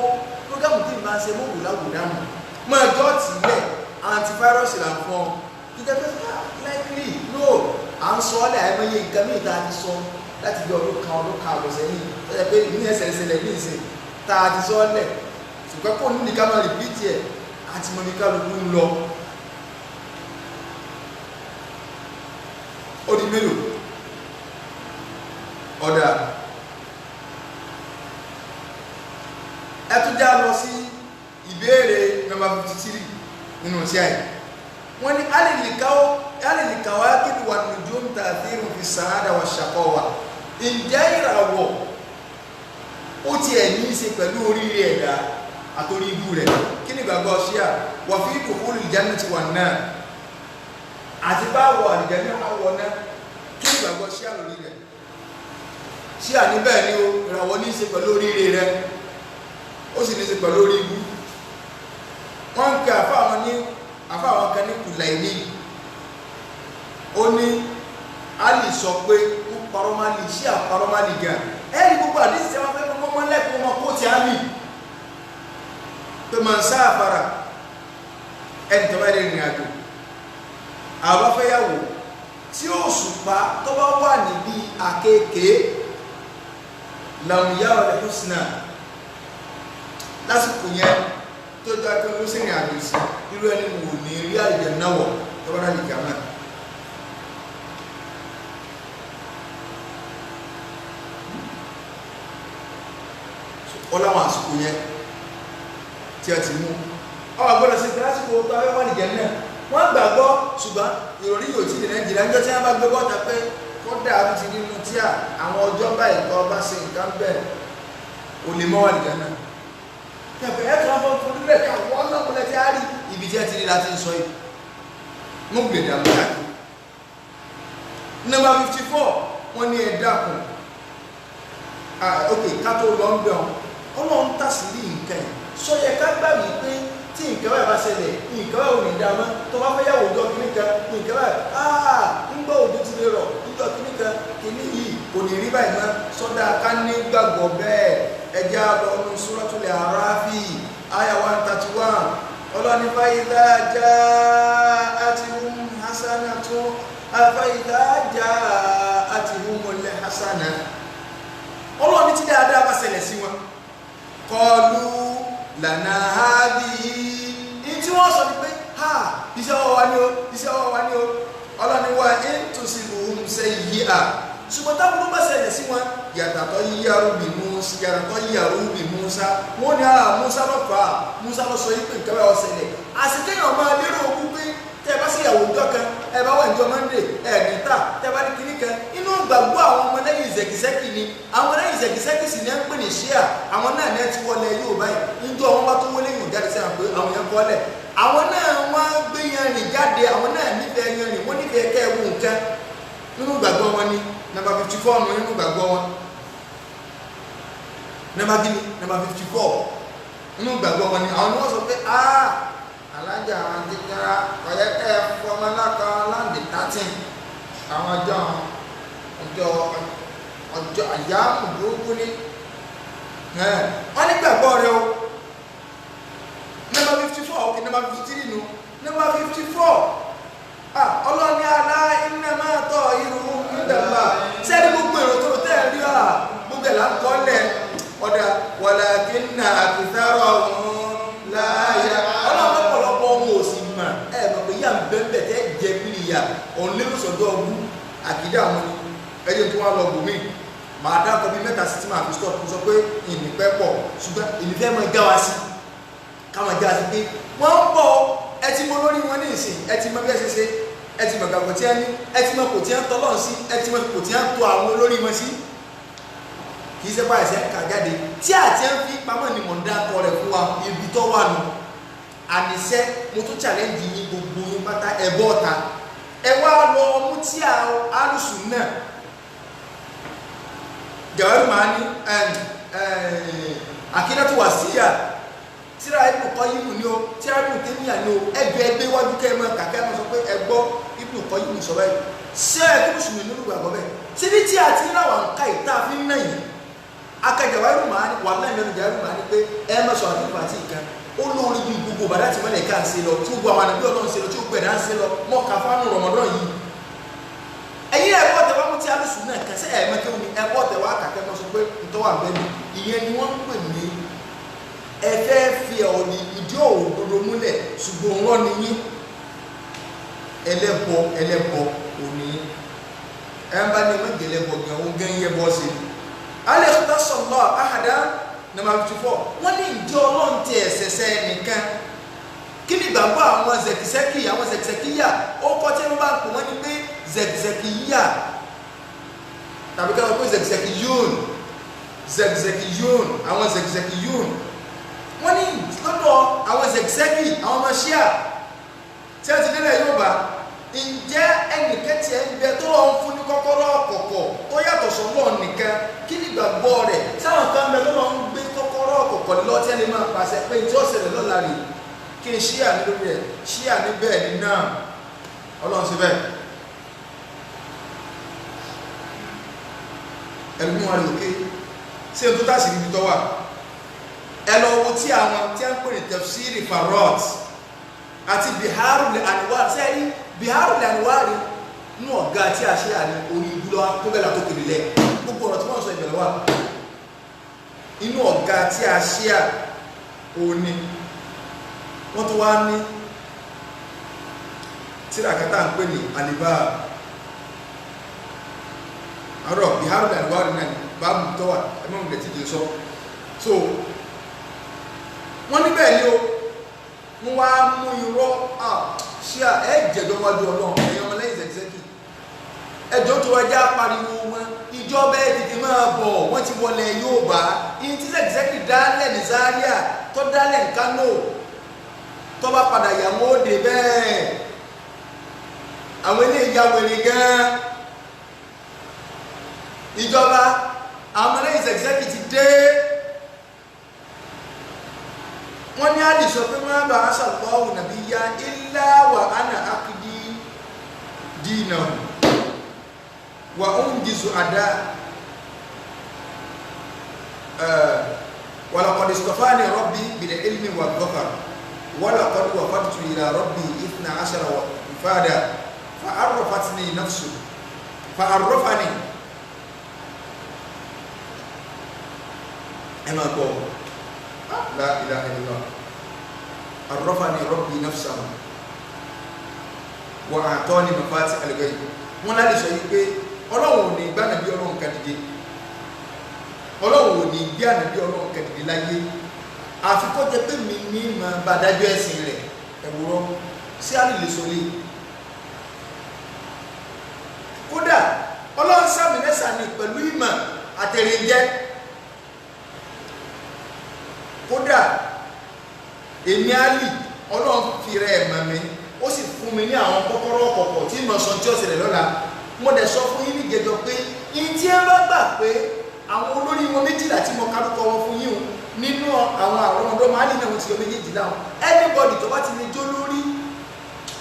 prógámù tí ìbá ṣe mọ́ wùláwùdámù mọ́ ẹjọ́ tìlẹ̀ antivirus là ń fọ́n kíkẹ́ pé likely no à ń sọ ọ́lẹ̀ àìmọye nǹkan mìíràn tá a ti sọ láti bí ọdún kan àbọ̀ sẹ́yìn tó yẹ pé ní ẹsẹ̀ ìṣẹ̀lẹ̀ ní ìsìn tá a ti sọ ọ́lẹ̀ ṣùgbọ́n kò ní ká máa repeat ẹ̀ àti mọ̀ ní kálukú ń lọ. Ó di mélòó ọ̀dà ẹ tún já lọ sí ìbéèrè nọ́mbà 53 nínú tí àyè wọ́n ní alìlìkàwá kíbi wà nùjú ń tààfíìrù fi sàádà wà ṣàkọwà ǹjẹ́ ìràwọ̀ ó ti ẹ̀ ní í ṣe pẹ̀lú oríire ẹ̀dá àtòrí ibú rẹ̀ kí ni gbàgbọ́ ṣíà wà fi dùkúlù ìjánà wà náà àti báwọ̀ àlìjánà wọ̀ náà kí ni gbàgbọ́ ṣíà lórí rẹ̀ ṣíà níbẹ̀ ni o ìràwọ̀ ní í ṣe pẹ̀lú oríire rẹ̀ ó sì ní í ṣe pẹ̀lú orí ibú wọ́n ń pe àfáwọn kan ní Kùláìní ó ní Ali sọ pé ó parọ́ máa lè ṣíà parọ́ máa lè gan ẹ̀rí gbogbo àdéhùn tí wọ́n fẹ́ kọ́ mọ́ lẹ́kọ̀ọ́ wọn kó ti Ali pé máa ń sáàfàrà ẹni tó bá dé ìrìn àjò àwọn afẹ́yàwó tí ó ṣùpá tó bá wà níbi àkekèé làwọn ìyá ọ̀rẹ́ húsnà lásìkò yẹn tó jọ pé ló sì rìn àjò sí irú ẹni wò ní rí àjẹ náwọ̀ tó bá dàbí gàmà. ọláwọn àsìkò yẹn tí a ti mú ọ àgbọ́dọ̀ sí lásìkò tó abẹ́ wà nìjẹ́ náà wọ́n gbàgbọ́ ṣùgbọ́n ìròrí yóò ti di Nàìjíríà níjọ́ tí wọ́n bá gbé bọ́ta pé kọ́dà ti nínú tí àwọn ọjọ́ báyìí tó bá ṣe nǹkan bẹ́ẹ̀ ò lè mọ́ wà nìjẹ́ náà kẹfẹ́ ẹ̀ tó wọ́n fọ́n fún nílẹ̀ ká wọ́n náà múlẹ̀ tí a rí ibi tí ẹ ti rí láti sọ yìí mú gbèdé àmúyá kí. Nọ́mbà 54 wọ́n ní ẹ dákun ok ká tó lọ ń bẹ̀ wọn Ọlọ́run tàṣírí nǹkan yìí sọ yẹ ká gbà mí pé tí nǹkan báyìí bá ṣẹlẹ̀ nǹkan báyìí ò ní dá mọ́ tó bá fẹ́ yàwó ọjọ́ kìíní kan nǹkan báyìí ńgbọ́ òjò ti lè rọ̀ níjọ́ kìíní kan kìíní yìí kò ní rí báyìí mọ́ sọ́dá ká ní gbàgbọ́ bẹ́ẹ̀ ẹjẹ́ àlọ́nu Suratul A'rafi àyà 131 Ọlọ́ni fa idha ja'atuhum hasanatun fa idha ja'atuhumul hasana Ọlọ́ni tí dáadáa bá ṣẹlẹ̀ sí wọn qalu lana hadhihi ní tí wọ́n sọ ní pé iṣẹ́ ọwọ́ wa ní o Ọlọ́ni wa in tusibuhum sayyi'a ṣùgbọ́n táwọn bá ṣẹlẹ̀ sí wọn yàtọ̀ yíyàrú bí Musa wọ́n ní Musa lọ́fà Musa lọ́ sọ yí pé nǹkan bá wọ́n ṣẹlẹ̀ àṣìkéyàn máa lérò ogún pé tẹ́ bá sí ìyàwó ìjọ kan ẹ bá wà ìjọ Monday níta tẹ́ bá ní kíní kan inú gbàgbọ́ àwọn ọmọ lẹ́yìn ìzẹ̀kìsẹ́kì ni àwọn lẹ́yìn ìzẹ̀kìsẹ́kì sì ní ẹ ń pè ní ṣíà àwọn náà ní ẹ ti wọlé yóò báyìí níjọ wọn bá tó wọlé yóò jáde sí àwọn pé àwọn yẹn kọ́lẹ̀ àwọn náà wọ́n gbé yanrìn jáde àwọn náà nífẹ̀ẹ́ yanrìn wọ́n nífẹ̀ẹ́ kẹ́ ẹ̀wù nǹkan nínú gbàgbọ́ wọn ni nọ́mbà 54 nínú gbàgbọ́ wọn nọ́mbà 54 nínú gbàgbọ́ wọn ni àwọn ni wọ́n sọ pé alájà àwọn àdìgára ọ̀yẹ́kẹ́ fọmọláka láǹdì 13 àwọn ọjọ́ àyàmù burúkú ní wọ́n ní gbàgbọ́ rẹ o nọ́mbà 54 òkè nọ́mbà 53 nù nọ́mbà 54 ọlọ́ni alá iná máa tọ́ irú ìdàgbà sẹ́ni gbogbo èrò tó tẹ́ rí gbogbo ẹ̀ láńkọ́lẹ̀ ọ̀dà walakinna akitharahum la ya'lamun ọlọ́pọ̀lọpọ̀ ọmọ òsì mà mọ̀ pé yà ń bẹ́ẹ̀ tẹ́ jẹ bíríyà ọ̀nlẹ́lọ́sọ̀dọ̀ ọ̀gbù àkìdá àwọn ẹjọ́ tó wà lọ bùnmí màá dákọ̀ bí mẹ́ta sí tí màá fi stop sọ pé ìnìpẹ́ pọ̀ ṣùgbọ́n ìnìfẹ́ máa já wa sí káwọn já sí pé wọ́n ń bọ̀ ẹ ti mọ lórí wọn ní ìsìn ẹ ti mọ bí ẹ ṣe ṣe ẹ ti mọ gbàgbọ́ tí ẹ ní ẹ ti mọ kò tí ẹ ń tọ́lọ́ sí ẹ ti mọ kò tí ẹ ń tọ́ àwọn olórí wọn sí kì í ṣe bá ẹsẹ̀ kà jáde tí àti ẹ ń fi pamọ́ ni mọ̀ ń dá akọ rẹ̀ fún wa ibi tó wà nù àníṣẹ́ mo tún challenge yín gbogbo yín pátá ẹ bọ́ ọ̀ta ẹ wá lọ ọmú tí alùsùn náà jàwẹ́rù máa ní àkídàtú wà síyà tíra Ibn Qayyim ní o tíra Ibn Taymiyyah ní o ẹgbẹ́ wájú kẹ́ ẹ mọ́ kàkẹ́ ẹ mọ́ sọ pé ẹ gbọ́ Ibn Qayyim sọ báyìí ṣé ẹ kí mùsùlùmí nínú gbàgbọ́ bẹ́ẹ̀ síbi tí a ti ráwà ń ká ìta fi ń náà yìí akẹjọba irú màá ní wàhálà ìlànà ìjà irú màá ní pé ẹ mọ̀ sọ àdúgbò àti ìkan ó lórí bí gbogbo bàdá tí mọ́lẹ̀ ká ń ṣe lọ tí gbogbo àwọn àdúgbò Ọlọ́run ṣe lọ tí gbogbo ẹ̀dá ń ṣe lọ mọ́ ká fánù Ramadan yìí ẹ̀yin ẹ̀kọ́ tẹ wá mú tí alùsùn náà kẹsẹ́ ẹ̀mẹ́kẹ́ omi ẹ̀kọ́ tẹ wá kàkẹ́ mọ́ sọ pé ntọ́wà bẹ́ẹ̀ ìyẹn ni wọ́n ń pè ní ẹ fẹ́ fi ọ̀nì ìdí òdodo múlẹ̀ ṣùgbọ́n rán ni yín ẹlẹ́bọ òní ẹ bá ní méje lẹ́bọ gan ó gán yẹ bọ́ sí alẹ́ kúta sọ̀lọ́ àhàdá nàmà 54 wọ́n ní ìjọ ọlọ́run ti ẹ̀sẹ̀sẹ̀ nìkan kí ni gbàgbọ́ àwọn zẹ̀kìsẹ́kìyà ó kọ́ tí wọ́n bá ń pè wọ́n ní pé zẹ̀kìsẹ́kìyà tàbí káwọn pé zẹ̀kìsẹ́kìyún àwọn zẹ̀kìsẹ́kìyún wọ́n ní lọ́dọ̀ àwọn zẹ̀kìsẹ́kì àwọn ọmọ ṣíà tí a ti nílẹ̀ yóò bá ǹjẹ́ ẹnìkẹ́tì ẹgbẹ́ tó lọ ń fún ní kọ́kọ́rọ́ ọ̀kọ̀kọ̀ tó yàtọ̀ sọ́lọ́ nìkan kí ni gbàgbọ́ rẹ̀ sáwọn kan bẹ tó lọ ń gbé kọ́kọ́rọ́ ọ̀kọ̀kọ̀ lọ tí ẹni máa pàṣẹ pé tí ó ṣẹlẹ̀ lọ́la rè kí ni ṣíà ní lórí ẹ̀ ṣíà ní bẹ́ẹ̀ ni náà ọlọ́run sí bẹ́ẹ̀ ẹ̀lú wọn rè òkè sí ẹni tó tà sí ibi tó wà ẹ lọ wo tí àwọn tí a ń pè ní tafsiri farot àti biharul anwar sẹ́yìn biharul anwar nínú ọ̀gá tí a ṣe àní orí ìbúlọ́ tó bẹ́ẹ̀ látó kiri lẹ̀ gbogbo ọ̀rọ̀ tí wọ́n sọ ìbẹ̀rẹ̀ wà inú ọ̀gá tí a ṣe à òní wọ́n tó wá ní tírakátà ń pè ní alibá àrọ̀ biharul anwar náà báàbù tó wà ẹgbẹ́ òun lẹ́tí jẹ́ sọ so wọ́n níbẹ̀ ni ó wọ́n wá mú irọ́ ṣíà ẹ̀jẹ̀dọ́ wájú ọlọ́run ẹ̀yọ́ ọmọ lẹ́yìn zẹ̀kìsẹ́kì ẹjọ́ tó wájá pariwo wọn ìjọba ẹ̀ tètè máa bọ̀ wọ́n ti wọlé Yorùbá ìyìn tí zẹ̀kìsẹ́kì dálẹ̀ ní Zaria tó dálẹ̀ ní Kano tó bá padà yàwó dé bẹ́ẹ̀ àwọn ilé ìyàwèrè gan ìjọba àwọn ọmọ lẹ́yìn zẹ̀kìsẹ́kì ti dé wọ́n ní àlè sọ pé máa bá aṣàlọ́wò nàbí yá ilá wà ánà ákìdí dínà wà oún jésù àdá wàlàkọ̀dì stọfáàni rọ́bì bìdẹ̀ ilmi wà gọ́fà wàlàkọ̀dì wà fàtìtù ìlà rọ́bì ìfìnà àṣàrà wà ìfàdà fa'arrafatni nafsu fa'arrafani ẹ̀nà gbọ́ la ilaha illallah arrafani rabbi nafsan wa atani mafati al-ghaib wọ́n láti sọ yìí pé ọlọ́run ò ní gbá nàbí ọlọ́run kan dìde ọlọ́run ò ní gbé ànàbí ọlọ́run kan dìde láyé àfikọ́ jẹ́ pé mi ní ma bá dájọ́ ẹ̀sìn rẹ̀ ẹ̀wùrọ̀ sí àlìlè sọlé kódà ọlọ́run sáàmì lẹ́sà ní pẹ̀lú ìmọ̀ àtẹ̀rẹ̀jẹ́ kódà èmi àlì ọlọ́run fi rẹ̀ ẹ̀mọ̀ mi ó sì fún mi ní àwọn kọ́kọ́rọ́ ọ̀kọ̀ọ̀kọ̀ tí mo sọ tí ó ṣẹlẹ̀ lọ́la mo dẹ̀ sọ fún yín ní gẹ̀jọ pé yín tí ẹ bá gbà pé àwọn olórí wọn méjìlá tí mo kárúkọ wọn fún yín nínú àwọn ọmọdé máa ní ìnáwó tí ó méjèèjìlá wọn anybody tó bá ti lè jó lórí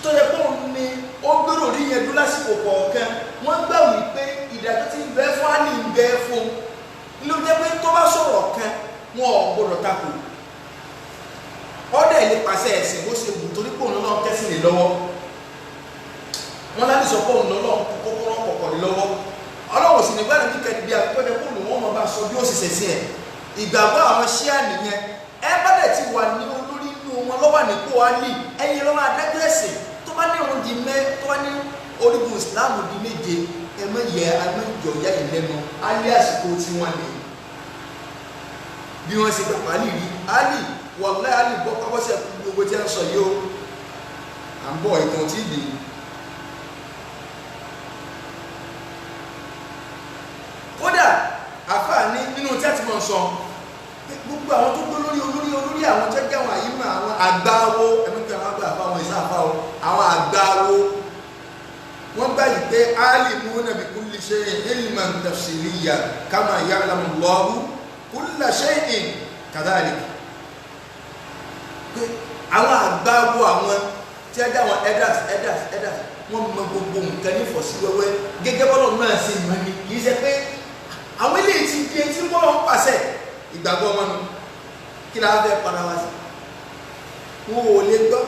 tó yẹ kó ní ó gbèrò rí yẹn dún lásìkò kọ̀ọ̀kan wọ́n gbà wípé ìdájọ́ tí ń bẹ fún àlì ń bẹ fún ló jẹ́ pé tó bá sọ̀rọ̀ kan wọn ò gbọdọ̀ takò ọdẹ ilé pàṣẹ ẹsìn bó ṣe wù torí pé òun náà kẹsìn lè lọ́wọ́ wọn láti sọ pé òun náà kọ́kọ́rọ́ kọ̀kọ̀ lè lọ́wọ́ ọlọ́wọ́ sì nígbà níbi kẹ́ni bí akẹ́kọ̀ọ́ pé òun wọn máa bá sọ bí ó sì ṣẹ̀ṣẹ̀ ẹ̀ ìgbàgbọ́ àwọn ṣíà nìyẹn ẹ bá dẹ̀ ti wà ní olórí inú wọn lọ́wọ́ nípò Àlì ẹ̀yin lọ́wọ́ adájọ́ ẹ̀sìn tó bá ní òun di tó bá ní orígun Islam di méje ẹ mọ yẹ amẹ́jọ ya ìlẹ́nu Àlì àsìkò tí wọ́n lè bí wọ́n ṣe gbàgbọ́ Àlì rí Àlì wọ̀lẹ́ Àlì bọ́ pápọ́sẹ̀ gbogbo tí a ń sọ yìí ó à ń bọ̀ ìtàn tí ìdè kódà àfáàní nínú tí a ti mọ̀ sọ gbogbo àwọn tó gbé olórí àwọn tó jẹ́ àwọn àyímọ̀ àwọn àgbáwo ẹ̀mẹ́kẹ́ àwọn àgbà àfáwọn ìsáàfáwọ àwọn àgbáwo wọ́n gbà yìí pé alimuna bi kulli shay'in ilman tafsiliyya kama ya'lamu Allahu kulla shay'in kadhalik pé àwọn àgbáwo àwọn tí a jẹ́ àwọn elders wọ́n mọ gbogbo nǹkan ní fọ̀sí wẹ́wẹ́ gẹ́gẹ́ bọ́lọ̀ náà ṣe mọ́ ni kì í ṣe pé àwọn ilé tí di etí bọ́lọ̀ ń pàṣẹ ìgbàgbọ́ wọn nu kí la fẹ́ padà wá sí wọn ò lè gbọ́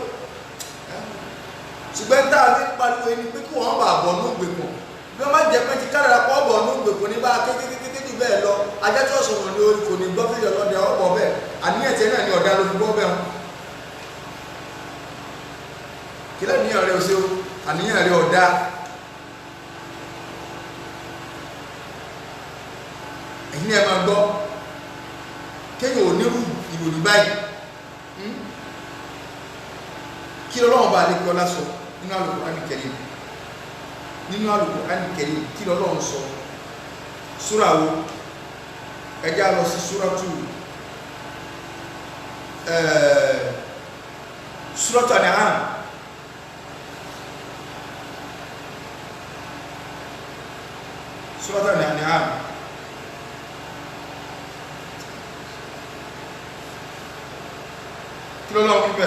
ṣùgbọ́n tá a fi pariwo ẹni pé kí wọ́n bá bọ̀ ní ògbèkùn bí wọ́n bá jẹ́ pé ti kára pọ̀ bọ̀ ní ògbèkùn ní bá kékékékéké jù bẹ́ẹ̀ lọ adájọ́ sọ̀rọ̀ ni kò ní gbọ́ fídíò lọ́dẹ ọ̀pọ̀ bẹ́ẹ̀ àníyàn tiẹ̀ náà ni ọ̀dà ló fi gbọ́ bẹ́ẹ̀ kí lẹ́nìyàn rẹ̀ ṣe o àníyàn rẹ̀ ọ̀dà ẹ̀yin ẹ̀ máa gbọ́ kéèyàn ò nírú ìròyìn báyìí kí lọ́lọ́run bá lè kí ọlá sọ nínú Al-Qur'an Al-Karim nínú Al-Qur'an Al-Karim kí lọ́lọ́run sọ súra wo ẹjá lọ sí súratu An'am súratu An'am kí lọ́lọ́run wípé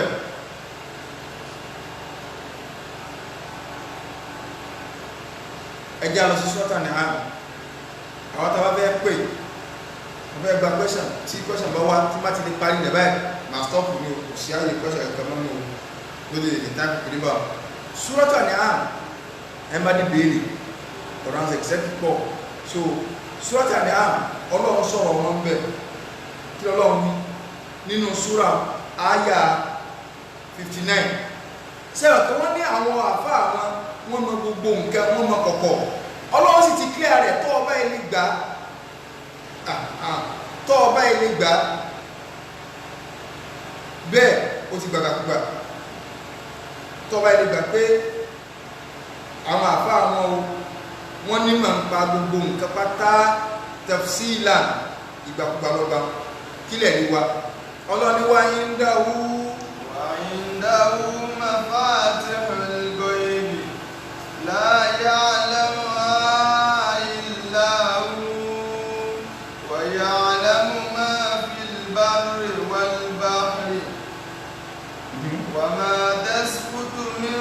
ẹjá lọ sí súratu An'am àwọn tàbá bẹ́ẹ̀ pè wọ́n fẹ́ gba question tí question bá wá tí má ti lè parí lẹ̀ báyìí ma stop ní o kò sí ààyè question ẹ̀kọ́ mọ́ ní o lórí ìtàn ìrìbà Suratu An'am ẹ má ní béèrè ọ̀rọ̀ àwọn executive pọ̀ so Suratu An'am ọlọ́run sọ̀rọ̀ wọn ń bẹ̀ kí ọlọ́run ní nínú súra àyà 59 sẹ́wọ̀n tó wọ́n ní àwọn àfá àwọn wọ́n mọ gbogbo nǹkan wọ́n mọ kọ̀kọ̀ ọlọ́run sì ti clear rẹ̀ tó ọba ilé gbà tó ọba ilé gbà bẹ́ẹ̀ ó ti gbàgbàgbà tó ọba ilé gbà pé àwọn àfá àwọn wọ́n ní mọ̀ ń pa gbogbo nǹkan pátá tafsila ìgbàkúgbà lọ́gbà kílẹ̀ ní wa ọlọ́ni wa indahu mafatihul ghaibi la ya'lamuha illa hu wa ya'lamu ma fil barri wal bahri wa ma tasqutu min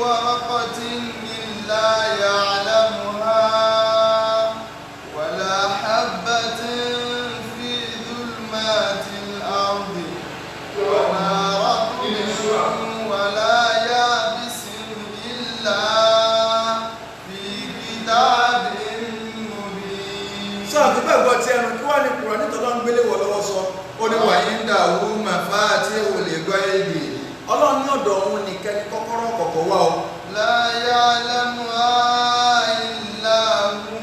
waraqatin illa ya'lamuha wa la habatin fi dhulmatil ardi wa la ratbin wa la yabisin illa fi kitabin mubin. sọ́ọ̀ tó bẹ́ẹ̀ gbọ́ tí ẹnu kí wá ní kùrọ̀ nítorí wọ́n ń gbélé wọ̀ lọ́wọ́ sọ ó ní wa indahu mafatihul ghaibi ọlọ́run ní ọ̀dọ̀ òun nìkan ní kọ́kọ́rọ́ kọ̀kọ̀ wá o la ya'lamuha illa hu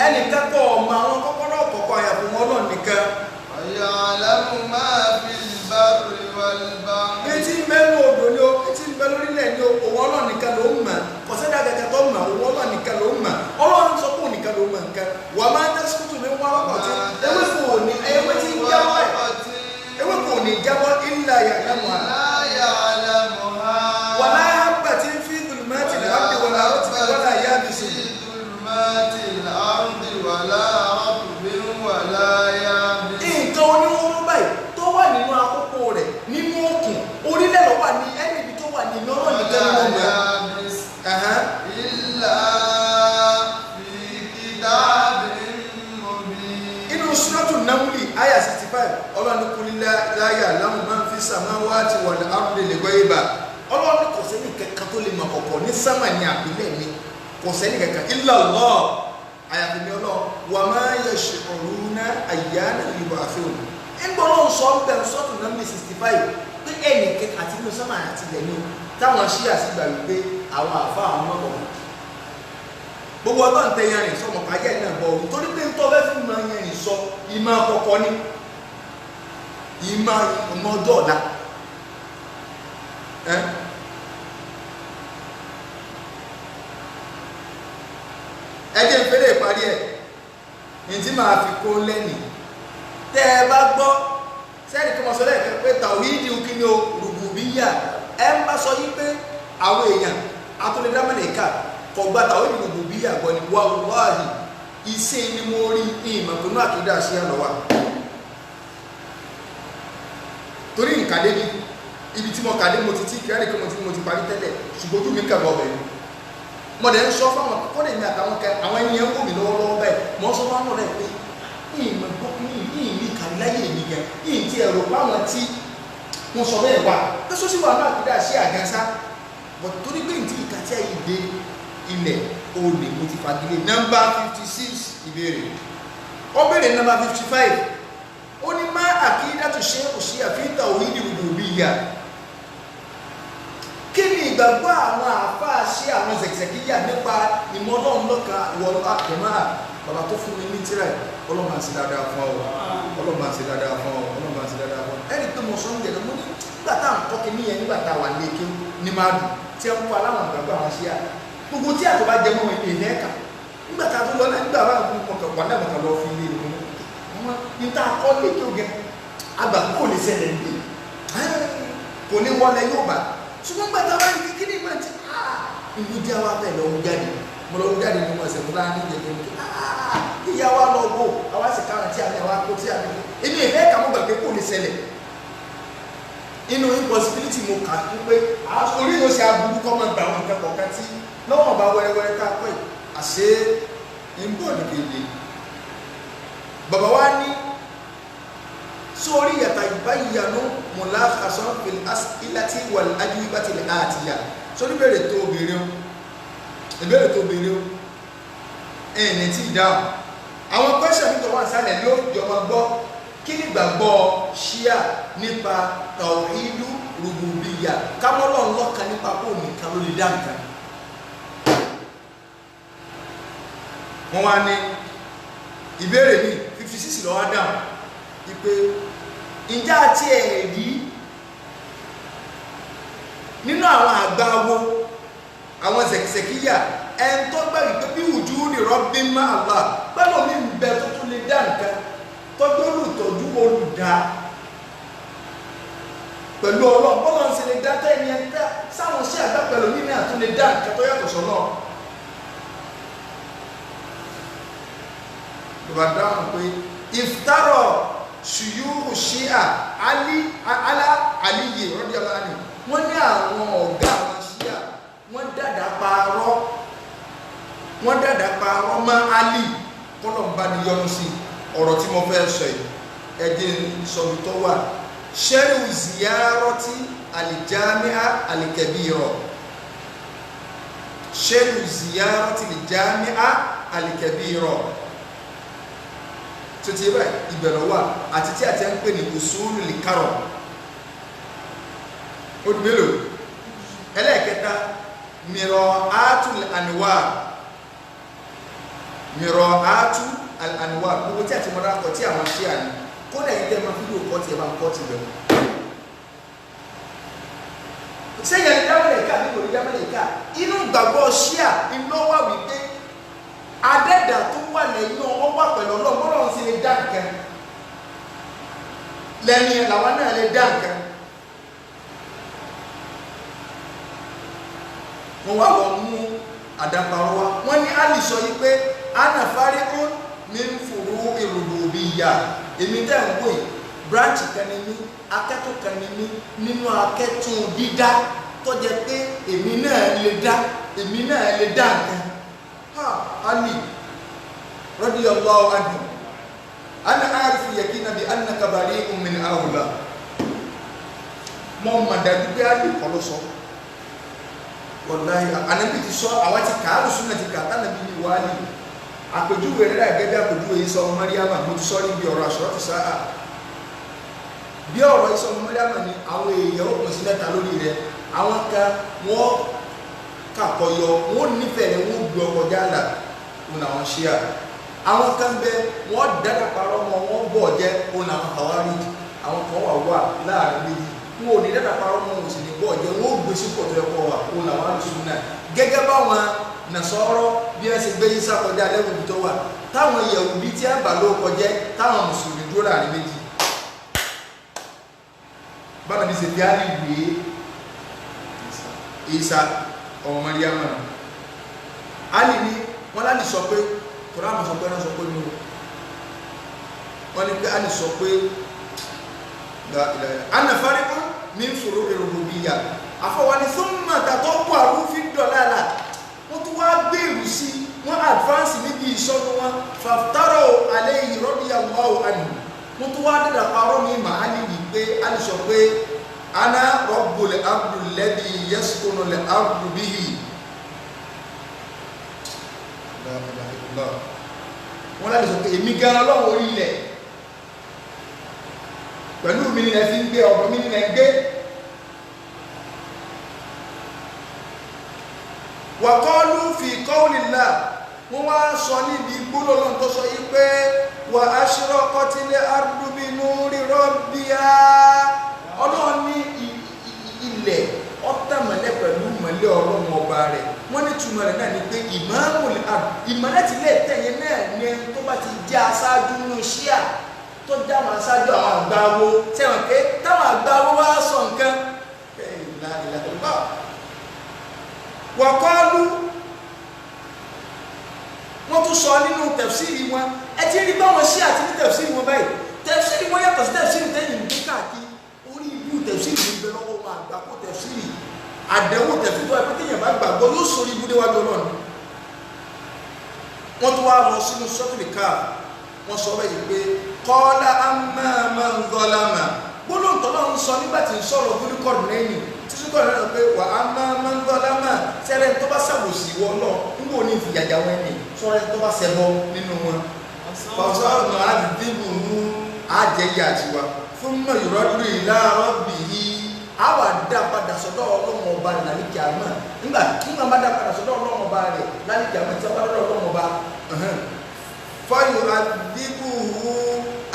ẹnìkan kọ́ ọmọ àwọn kọ́kọ́rọ́ kọ̀kọ̀ àyàfò wọn ọlọ́run nìkan wa ya'lamu ma fil barri wal bahri. etí ń bẹ ní odò ni o etí ń bẹ lórílẹ̀ ni o òun ọlọ́run nìkan ló ń mọ̀ kọ̀sẹ́dá gẹ́gẹ́ tó mọ̀ òun ọlọ́run nìkan ló ń mọ̀ ọlọ́run sọ pé òun nìkan ló mọ̀ nǹkan wà máa ń tẹ́sítù mi wá wọ́pọ̀ tí ewé kò ní ewé tí ń jábọ̀ ẹ̀ ewé kò ní jábọ̀ illa ya'lamuha wà láyé hábà tí ń fi dhulumatil ardi wà láyé tí wà láyé yábìsì nǹkan oníwọ́n báyìí tó wà nínú àkókò rẹ̀ nínú òkun orílẹ̀ lọ́wọ́ ní ẹni ibi tó wà nínú ọ̀rọ̀ nìkan ló mọ̀ inú Suratu Namli àyà 65 ọlọ́ni qul la ya'lamu man fi samawati wal ardi al-ghaiba ọlọ́ni kò sẹ́ni kankan tó lè mọ̀ kọ̀kọ̀ ní sámà ní àpilẹ̀ mi kò sẹ́ni kankan illa Allah àyàfi ní ọlọ́ wa ma yash'uruna ayyana yub'athun ẹgbọ́n sọ bẹ̀rù Suratu Namli 65 pé ẹnì kẹta àti inú sámà àti ilẹ̀ ni táwọn ṣíyà sí gbà wípé àwọn àfa àwọn mọ́kọ̀ gbogbo ọtọ́ ń tẹ̀yàn rìn sọmọ pàjẹ́ náà bọ̀ ọ̀hún torí pé ń tọ́ fẹ́ fún ìmọ̀ yẹn rìn sọ ìmọ̀ àkọ́kọ́ ní ìmọ̀ ọjọ́ ọ̀la ẹjẹ́ ìfẹ́lẹ̀ ìparí ẹ̀ ní tí máa fi kó lẹ́nì tẹ́ ẹ bá gbọ́ sẹ́ni kí wọ́n sọ lẹ́ẹ̀kẹ́ pé tàwídì kíni o rùbùbíyà ẹ ń bá sọ yí pé àwọn èèyàn atúnidá-mẹ́lẹ̀ká kọ̀gbá tàwídì rùbùbíyà gbọ́ ni wàláhì iṣẹ́ ni mo rí ní ìmọ̀kúnnú àkídà sí àlọ́wà torí nkàdé ní ibi tí mo kàdé mo ti tí kí á lè kí mo ti parí tẹ́lẹ̀ ṣùgbọ́n ojú mi kẹ̀bọ̀ ọ̀bẹ̀ ni mọ̀dẹ̀ ń sọ fáwọn kọ́dẹ̀ ní àtàwọn kẹ àwọn ènìyàn ń gómìnà lọ́wọ́ bẹ́ẹ̀ mọ́ sọ fáwọn rẹ̀ pé ìmọ̀ gbọ́ ní ìkàrí láyé èmi gan ìyìn tí ẹ̀rọ páwọn tí wọ́n sọ bẹ́ẹ̀ wà tó sọ sí wà náà kí dá sí àgánsá bọ̀ torí pé ìtì ìka tí ayé dé ilẹ̀ olè mo ti fagilé nọ́mbà 56 ìbéèrè ó bèrè nọ́mbà 55 ó ní má àkídàtù ṣéèkù ṣíà fi tawhidi rububiyyah kí ni ìgbàgbọ́ àwọn àáfàá ṣí àwọn zẹ̀kìzẹ̀kìyà nípa ìmọ̀ Ọlọ́run lọ́kan ìwọ̀n àkẹ́mọ́ bàbá tó fún mi ní tíra Ọlọ́run àti dáadáa fún ọ Ọlọ́run àti dáadáa fún ọ Ọlọ́run àti dáadáa fún ọ ẹni tó mọ̀ sọ́n jẹ̀ lọ́mọ́ nígbà tá à ń tọ́kì níyẹn nígbà tá a wà léke ní máa dùn tí ẹ ń kó aláwọ̀ ìgbàgbọ́ àwọn ṣíà gbogbo tí àtọ́ bá jẹ mọ́ ilé ẹ̀ka nígbà tá a tó lọ náà nígbà bá wà náà mọ̀kàn lọ fi ilé ìlú wọn ní tá a kọ́ léke ògẹ àgbà kò lè ṣẹlẹ̀ ní kò ní wọlé yóò bá ṣùgbọ́n gbàtà wá ní kíní máa ti ìlú jẹ́ wa bẹ́ẹ̀ lọ́wọ́ jáde mo lọ́wọ́ jáde ní mo ṣe mo lára ní ìjẹ́jẹ́ mi ìyá wa lọ bò àwa sì kára tí a ní àwa kó tí a ní èmi ìfẹ́ kà mọ́ gbàgbé kò lè ṣẹlẹ̀ inú impossibility mo kà ń pé orí yóò ṣe aburú kọ́ mọ́ gbà wọn kẹ́kọ̀ọ́ kan tí lọ́wọ́ bá wẹ́rẹ́wẹ́rẹ́ ká pẹ́ àṣé ń bọ̀ ní kéde bàbá wa ní sórí yàtà ìbáyìyànú mùláhàsán fil as'ilati wal ajwibati al-atiya sórí ìbéèrè tó béèrè o ẹni tí ìdáhùn àwọn question tó wà sálẹ̀ ló jọmọ gbọ́ kí ni gbàgbọ́ ṣíà nípa tawhidu rububiyyah kámọ́lọ́ ńlọ́kan nípa kó nìkan ló lè dá nǹkan wọ́n wá ní ìbéèrè mi 56 lọ́wọ́ dáhùn ìpè ìjà àti ẹ̀rí nínú àwọn àgbáwo àwọn zẹ̀kìzẹ̀kìyà ẹn tó gbà wípé bí ojú ní rọ́bí má Allah pẹ́lú mi ń bẹ tó tún lè dá nǹkan tọ́jú olùtọ́jú olùdá pẹ̀lú ọlọ́pọ̀lọ́ ń ṣe lè dá tẹ́ ẹni ẹ̀dá sáwọn sí àgbà pẹ̀lú nínú àtún lè dá nǹkan tó yàtọ̀ sọ́nà bàbá dáhùn pé ìfitárọ̀ ṣùyúrù ṣíà aliyi rọ́díọ̀lá ni wọ́n ní àwọn ọ̀gá àwọn ṣíà wọ́n dàdà parọ́ mọ́ alì kọ́nà bá ní yọnu sí ọ̀rọ̀ tí mo fẹ́ sọ yìí ẹ̀dín sọ̀rọ̀ tó wà ṣẹ́rù ziyarọ́tì alìjámíà alìkẹbìrọ̀ ṣẹ́rù ziyarọ́tì alìjámíà alìkẹbìrọ̀ tó ti báyìí ìbẹ̀rẹ̀ wà àti tí a ti ń pè ní usulu likarọ̀ ó di mélòó ẹlẹ́ẹ̀kẹta mira'atul anwar gbogbo tí a ti mọ́ra kọ tí àwọn ṣíà ní kódà yìí tẹ́ ma fídíò kọ́ tí ẹ bá ń kọ́ ti bẹ̀rẹ̀ sẹ́yìn ẹni dámẹ́lẹ̀ ká nígbò ní dámẹ́lẹ̀ ká inú gbàgbọ́ ṣíà ìlọ́wà wípé adẹ́dà tó wà lẹ́yìn wọn wà pẹ̀lú ọlọ́run sí lè dá nǹkan lẹ́yìn làwọn náà lè dá nǹkan wọ́n wá wọ́n mú àdàpàrọ̀ wa wọ́n ní Àlì sọ yí pé ana fari'un min furu'i rububiyyah èmi dẹ́ ń wò yìí branch kan ní mí akẹ́tù kan ní mí nínú akẹ́tù dídá tó jẹ́ pé èmi náà lè dá nǹkan Ali radiyallahu anhu ana arifu yakina bi annaka bari'un min awla mo ma dájú pé Ali kọ́ ló sọ wallahi Ànábì ti sọ àwọn ti kàálù súnà ti kàtà nàbí ní wàhálì àpèjúwe rẹ̀ gẹ́gẹ́ àpèjúwe yìí sọ Maryama mo ti sọ ní bí ọ̀rọ̀ àṣọ́tù sáà bí ọ̀rọ̀ yìí sọ Maryama ni àwọn èèyàn ó pín sí mẹ́ta lórí rẹ̀ àwọn kan wọ́n kàkọyọ wọ́n nífẹ̀ẹ́ rẹ̀ wọ́n gbé ọkọ̀ jálà òun àwọn ṣíà àwọn kan bẹ wọ́n dára parọ́ mọ́ wọ́n bọ̀ jẹ́ òun àwọn àwárí àwọn kan wà láàrin méjì wọn ò ní dára parọ́ mọ́ òun sì ní bọ̀ jẹ́ wọ́n gbé sí pọ̀tọ́ ẹ̀kọ́ wà òun àwọn àlùsùn náà gẹ́gẹ́ báwọn Nasara bí wọ́n ṣe gbé Ìsá kọjá lẹ́wọ̀n tó wà táwọn Yahudi tí a bà ló kọjẹ́ táwọn mùsùlùmí dúró láàrin méjì báwọn ní ṣe bí á rí ìwé Ìsá ọmọ Maryama Ali ní wọ́n láti sọ pé kòránù sọ pé náà sọ pé ní wọ́n ní pé Ali sọ pé ana fari'un min furu'i rububiyyah àfọwọ́ni thumma tatawwa fi dalala wọ́n tún wá gbèrú sí wọ́n advance níbi ìṣọ́nù wọn fàftárọ̀ alayhi radiyallahu anhu wọ́n tún wá dẹ̀dà parọ́ mi màá ní wípé Ali sọ pé ana rabbul abdi alladhi yaskunu al-ardu bihi wọ́n láti sọ pé èmi gan ọlọ́run orí ilẹ̀ pẹ̀lú mi nílẹ̀ fi ń gbé ọ̀dọ̀ mi nílẹ̀ ń gbé. wa qalu fi qawlillah wọ́n wá sọ níbi gbólóhùn tó sọ yìí pé wa ashraqatil ardu bi nuri rabbiha ọlọ́run ní ilẹ̀ ọ̀tàmọ̀lẹ́ pẹ̀lú ìmọ̀lẹ́ ọlọ́run ọba rẹ̀ wọ́n ní túmọ̀ rẹ̀ náà ni pé ìmọ̀lẹ́ ti lè tẹ̀yẹ náà ní ẹni tó bá ti jẹ́ aṣáájú nínú ṣíà tó já àwọn aṣáájú àwọn àgbáwo sẹ́wọ̀n pé táwọn àgbáwo wá sọ nǹkan wa qalu wọ́n tún sọ nínú tẹ̀fsírì wọn ẹ ti rí báwọn ṣíà ti ní tẹ̀fsírì wọn báyìí tẹ̀fsírì wọn yàtọ̀ sí tẹ̀fsírì tẹ́yìn ní káàkiri orí ibú tẹ̀fsírì ní bẹ̀rẹ̀ ọwọ́ wọn àgbàkó tẹ̀fsírì àdẹ̀wò tẹ̀fsírì tó ẹgbẹ́ téèyàn bá gbàgbọ́ yóò sórí ibú déwájú ọlọ́run. wọ́n tún wá lọ sínú sọ́tìlì káà wọ́n sọ bẹ́ẹ̀ pé qala amma man zalama gbólóhùn tọ́lọ́run sọ nígbà tí ń sọ̀rọ̀ Dhul-Qarnayn lẹ́yìn títí kọ́ ọ̀rẹ́ rẹ̀ pé wa amma man zalama sẹ́rẹ̀ tó bá ṣàbòsí wọ náà ń wò ní ìfìyàjà wọn ni sọ́rẹ́ tó bá ṣẹbọ nínú wọn. pàṣẹ ọ̀nà àdìdìbò mú àjẹyà àtiwá fún mọ̀ yuraddu ila rabbihi àwa dá padà sọ́dọ̀ ọlọ́run ọba rẹ̀ lálẹ́ kìámà nígbà bá dá padà sọ́dọ̀ ọlọ́run ọba rẹ̀ lálẹ́ kìámà tí a bá dọ́dọ̀ ọlọ́run ọba fayu'adhibuhu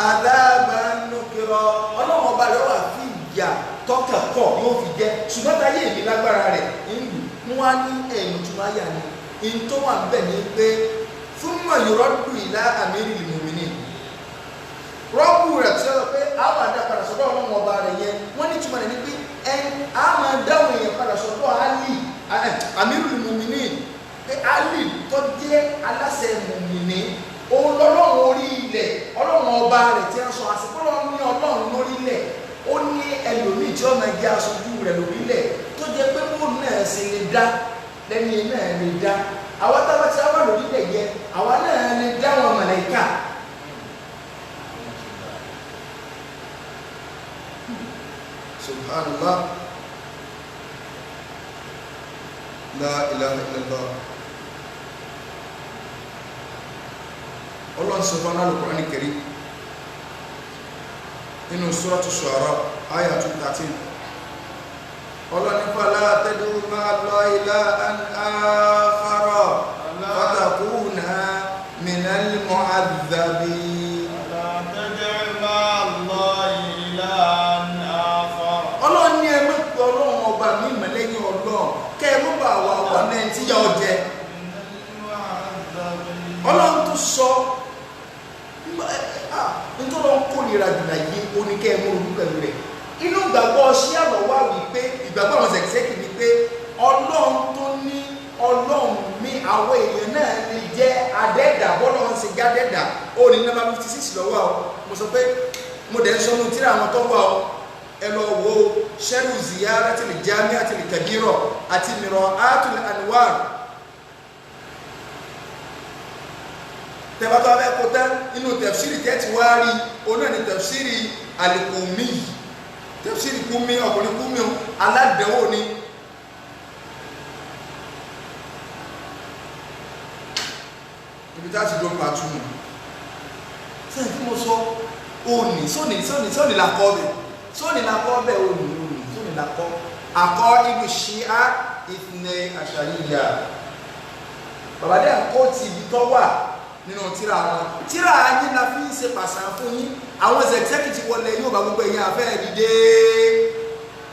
adhaban nukira ọlọ́run ọba rẹ̀ wà fi ìyà tọ́kà kọ̀ yóò fi jẹ́ ṣùgbọ́n táyé èmi lágbára rẹ̀ ń wá ní ẹ̀yìn tó máa yà ní in tó wà ń bẹ̀ ní pé thumma yuraddu ila amiril mu'minin rọ́bù rẹ̀ tí ó sọ pé àwọn àdá padà sọ́dọ̀ ọlọ́run ọba rẹ̀ yẹn wọ́n ní túmọ̀ rẹ̀ ní pé a máa dáhùn èèyàn padà sọ́dọ̀ amirul mu'minin pé Ali tó jẹ́ aláṣẹ mùmìnì òun lọ́lọ́run orí ilẹ̀ ọlọ́run ọba rẹ̀ tí wọ́n sọ àsìkò ọlọ́run ní ọlọ́run lórí ilẹ̀ ó ní ẹlòmíì tí wọ́n máa jẹ́ aṣojú rẹ̀ lórí ilẹ̀ tó jẹ́ pé bóun náà ṣe lè dá lẹ́ni náà lè dá àwọn tábà tí a wà lórí ilẹ̀ yẹn àwa náà lè dá wọn màláíkà. Subhanallah la ilaha illallah Allah subhanahu wa ta'ala Karim nínú suratu Shu'ara ayah 13 Allah ní fala tad'u ma'a Allahi ilahan akhara fatakuna minal mu'adhdhabin. فلا تدع مع الله إلها آخر. Ọlọ́run ní ẹ má pe Ọlọ́run ọba mi mọ́ lẹ́yìn Ọlọ́run kẹ́ ẹ má bà wà náà tí yà ọ jẹ. Ọlọ́run tó sọ nítorí wọn kórìíra jùlọ yìí oníkẹ́ ẹ mú orúkọ pẹ̀lú rẹ̀ inú ìgbàgbọ́ ṣí àlọ́ wà wípé ìgbàgbọ́ àwọn ṣẹ̀kṣẹ́kì ni pé Ọlọ́run tó ní Ọlọ́run mi àwọn èèyàn náà lè jẹ́ adẹ́dà bọ́lọ́run ṣe jẹ́ adẹ́dà ó ní nọ́mbà 56 lọ́wọ́ ọ mo sọ pé mo dẹ̀ ń sọ ní tíra àwọn tó wà ọ ẹ lọ wo Sharh Ziyaratil Jami'atil Kabira àti Mir'atul Anwar tẹ́bàtọ́ abẹ́ kó tán inú tafsiri tẹ́tí wá rí oná ní tafsiri al-Qumi tafsiri Qumi ọkùnrin Qumi aládẹ̀wò ni ibi tá ti dọ́pàá túnmù sẹ́yìn tí mo sọ òní sóní lakọ́ bẹ̀ sóní lakọ́ akọ́ ibi Shia Ithna Ashariya babadé àkọ́ ti ibi tọ́ wà nínú tíra wọn tíra yín la fi ń ṣe pàṣán fún yín àwọn ẹ̀sẹ̀kìtì wọlé yóò bá gbogbo ẹ̀yìn afẹ́ dìde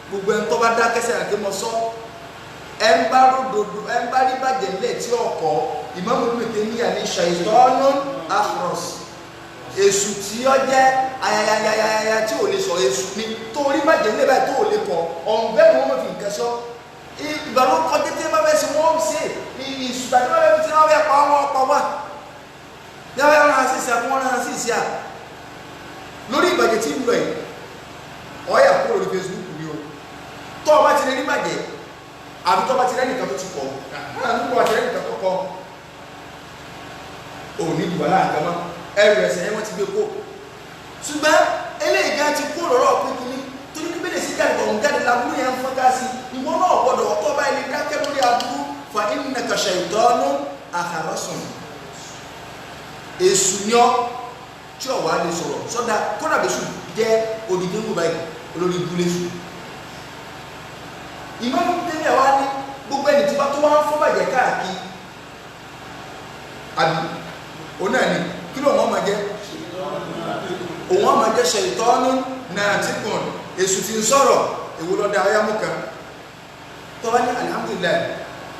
gbogbo ẹni tó bá dá kẹsẹ̀ àti mọ́ sọ ẹ ń bá ròdòdó ẹ ń bá rí bàjẹ́ ńlẹ̀ tí ọkọ̀ Ìmáàmù Ibn Taymiyyah ní shaytanun akhras èṣù tí ó jẹ́ ayayayaya tí ò lè sọ èṣù ni torí bàjẹ́ ńlẹ̀ báyìí tó ò lè kọ ọ̀nbẹ́ ni wọ́n fi nǹkan sọ ìgbà ló kọ́ tètè bá bẹ́ẹ̀ sí wọ́n ṣe ìṣùgbà tí wọ́n bẹ́ẹ̀ fi tí wọ́n bẹ́ẹ̀ pa wọ́n pa wá yàrá yàrá hàn sí ìsì àkúnwọ́n náà sí ìsì à lórí ìbàjẹ́ tí ń lọ yìí ọ̀yà kúrò lórí Facebook ni o tọ́ ọba ti rẹ̀ ní bàjẹ́ àbí tọ́ ọba ti rẹ̀ nìkan tó ti kọ́ nígbà wà ti rẹ̀ nìkan tó kọ́ òun ní ìdìbò aláàgámá ẹrù ẹ̀sẹ̀ yẹn wọ́n ti gbé kó ṣùgbọ́n eléyìí gan ti kó lọ́rọ̀ pé kínní torí ní bẹ́ẹ̀ sí jáde ọ̀hún jáde lábúrú yẹn ń fọ́nká sí ìwọ náà gbọ́dọ̀ ọ̀tọ́ ọba ilé dákẹ́ lórí aburú fa innaka shaytanun akhrasun èṣù ni ọ́ tí ọ̀ wá lè sọ̀rọ̀ sọ́dà kódà bẹ́sù jẹ́ odidi ń wò báyìí olórí ibùdó èṣù. ìmọ̀mù tẹ́lẹ̀ wá ní gbogbo ẹni tí bá tó wá ń fọ́ bàjẹ́ káàkiri àbí òun náà ni kí ló wọ́n máa jẹ́ òun wọ́n máa jẹ́ ṣètọ́nù náà tí kùn èṣù ti ń sọ̀rọ̀ èwo lọ́dà ayámú kan tọ́wá ní alihamudulilayi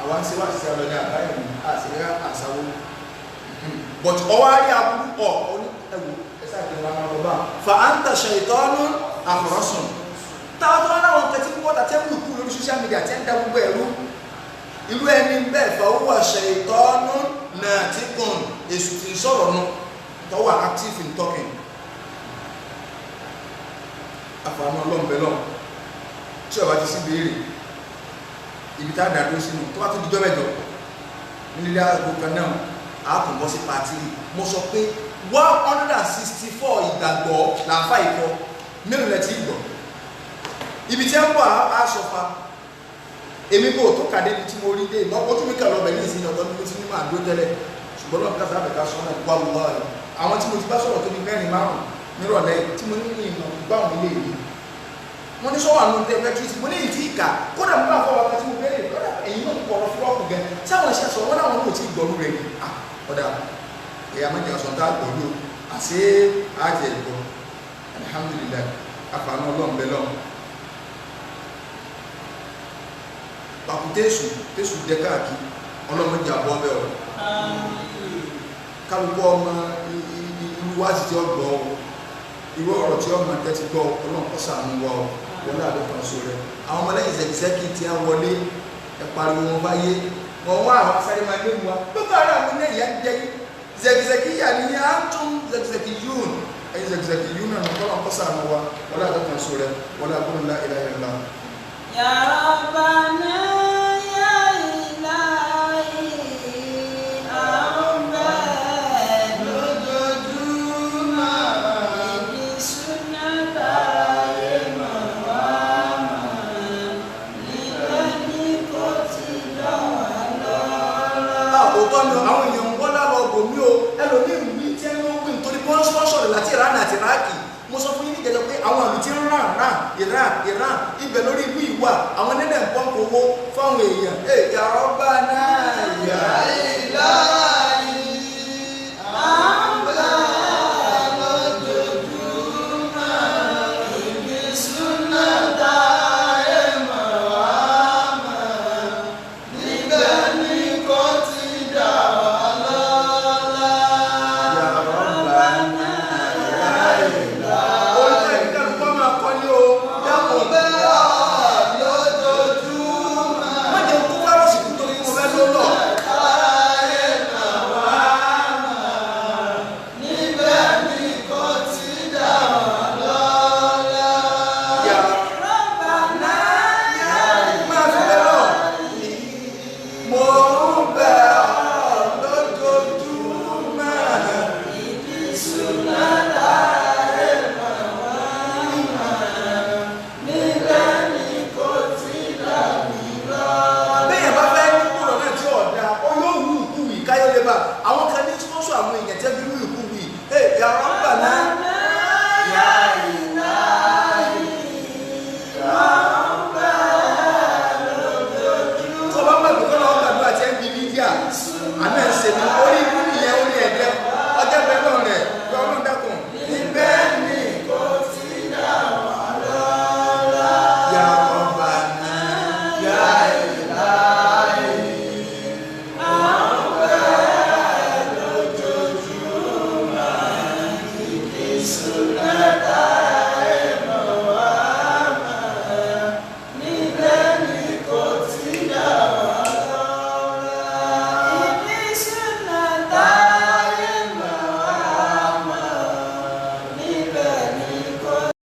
àwọn ń ṣe wá sí ọlọ́dà àbáyọ̀ ní àṣírí àṣàwọ̀ but ọwọ́ ayé aburú ọ̀ ọ̀ní ẹ̀wò ẹ̀sẹ̀ àgbẹ̀wò àwọn ọba fa anta ṣètọ́nù àfọ̀rọ̀sùn táwọn tó wá láwọn kẹtí púpọ̀ tàtẹ́ wù kú lórí social media tẹ́ ń da gbogbo ẹ̀rú irú ẹni bẹ́ẹ̀ fa owó ṣètọ́nù náà tí kùn èṣù ti ń sọ̀rọ̀ nù tọ́wọ́ active in talking àfààní ọlọ́mbẹ́lọ́ tí ọba ti sí béèrè ibi tá a dàdó sínú tó bá tó dijọ́ mẹ́jọ nílé àgbo kan náà a kò bọ́ sí pàtírì mo sọ pé 164 ìgbàgbọ́ làǹfà ìkọ mélòó lẹ ti gbọ́ ibi tí ẹ ń bọ̀ á sọfa èmi kò tó kàdé ibi tí mo rí dé ìmọ̀ tún mi kà lọ́bẹ̀ ní ìsinyìí ọ̀tọ̀ mi ti ní máa dó tẹ́lẹ̀ ṣùgbọ́n lọ́ọ̀ kásá àbẹ̀ká sọ náà wà lọ́wọ́ rẹ̀ àwọn tí mo ti bá sọ̀rọ̀ tó ní mẹ́rin márùn-ún nírọ̀lẹ́ tí mo ní ìmọ̀ gbá òun ilé ìlú wọ́n ní sọ́wọ́ àwọn ọ̀dẹ́ ẹgbẹ́ mo ní ìtì ìkà kódà mo bá fọ́ ọkọ̀ tí mo bẹ̀rẹ̀ kódà ẹ̀yìn náà kọ̀ ọ̀rọ̀ fúlọ́ọ̀kù gẹ̀ sáwọn iṣẹ́ sọ wọ́n láwọn náà ti gbọ́rú rẹ̀ ni ọ̀dà ẹ̀yà mẹ́jọ ọ̀sán tá a gbọ́dọ̀ àṣé àjẹ ìgbọ́ alihamudulilayi àfààní ọlọ́run bẹ́ẹ̀ lọ́wọ́ pàkútẹ́sù tẹ́sù dẹ́ káàkiri ọlọ́run jà bọ́ bẹ́ẹ̀ ọ̀ kálukú ọmọ irú wá ti ti ọgbọ́ irú ọ̀rọ̀ tí ọmọ tẹ́tí gbọ́ ọlọ́run kọ́ sàánú wa ọ wọlé àdókòó sọ rẹ àwọn ọmọlẹ́yìn zẹ̀kìzẹ́kì tí a wọlé ẹ pariwo wọn báyé wọn wá àwọn asáré máa lé mu wa gbogbo ara àwọn ilé ìyá jẹ zẹ̀kìzẹ́kì yà ní yà á tún zẹ̀kìzẹ́kì yún ẹ̀yin zẹ̀kìzẹ́kì yún náà ọlọ́run kọ́ sàánú wa wọlé àdókòó sọ rẹ wọlé àdókòó ńlá ìlà ìlà. Ya Rabbana ya ilahi àwọn èèyàn ń wọ́lá lọ bò mí o ẹlòmíì ní tí ẹni ó gbìn torí wọ́n sponsor láti Iran àti Iraki mo sọ fún yín nígbàjọ pé àwọn àmì tí ń ràn Iran ibẹ̀ lórí ìlú ìwà àwọn nílẹ̀ ń pọ́ǹpù owó fáwọn èèyàn Ya Rabbana ya ilahi àmbá lójoojúmọ́ ìbí súnà táyé mọ̀ wá mọ̀ níbẹ̀ ní kò tí dà wá lọ́lá. Ya Rabbana ya ilahi. Ó lè ní kálukọ́ máa kọ́ ní o dáhùn bẹ́ẹ̀ lójoojúmọ́. Má jẹ́ kó fárọ́ọ̀sì kú torí mo fẹ́ ló lọ. Àwọn kan ní sponsor àwọn èèyàn tẹ́ bí wíwì kú wí Ya Rabbana ya ilahi tó bá gbàgbé kọ́ lọ́wọ́ gbàdúrà tí ẹ ń bí mídíà àmì ẹ̀ ń ṣe ní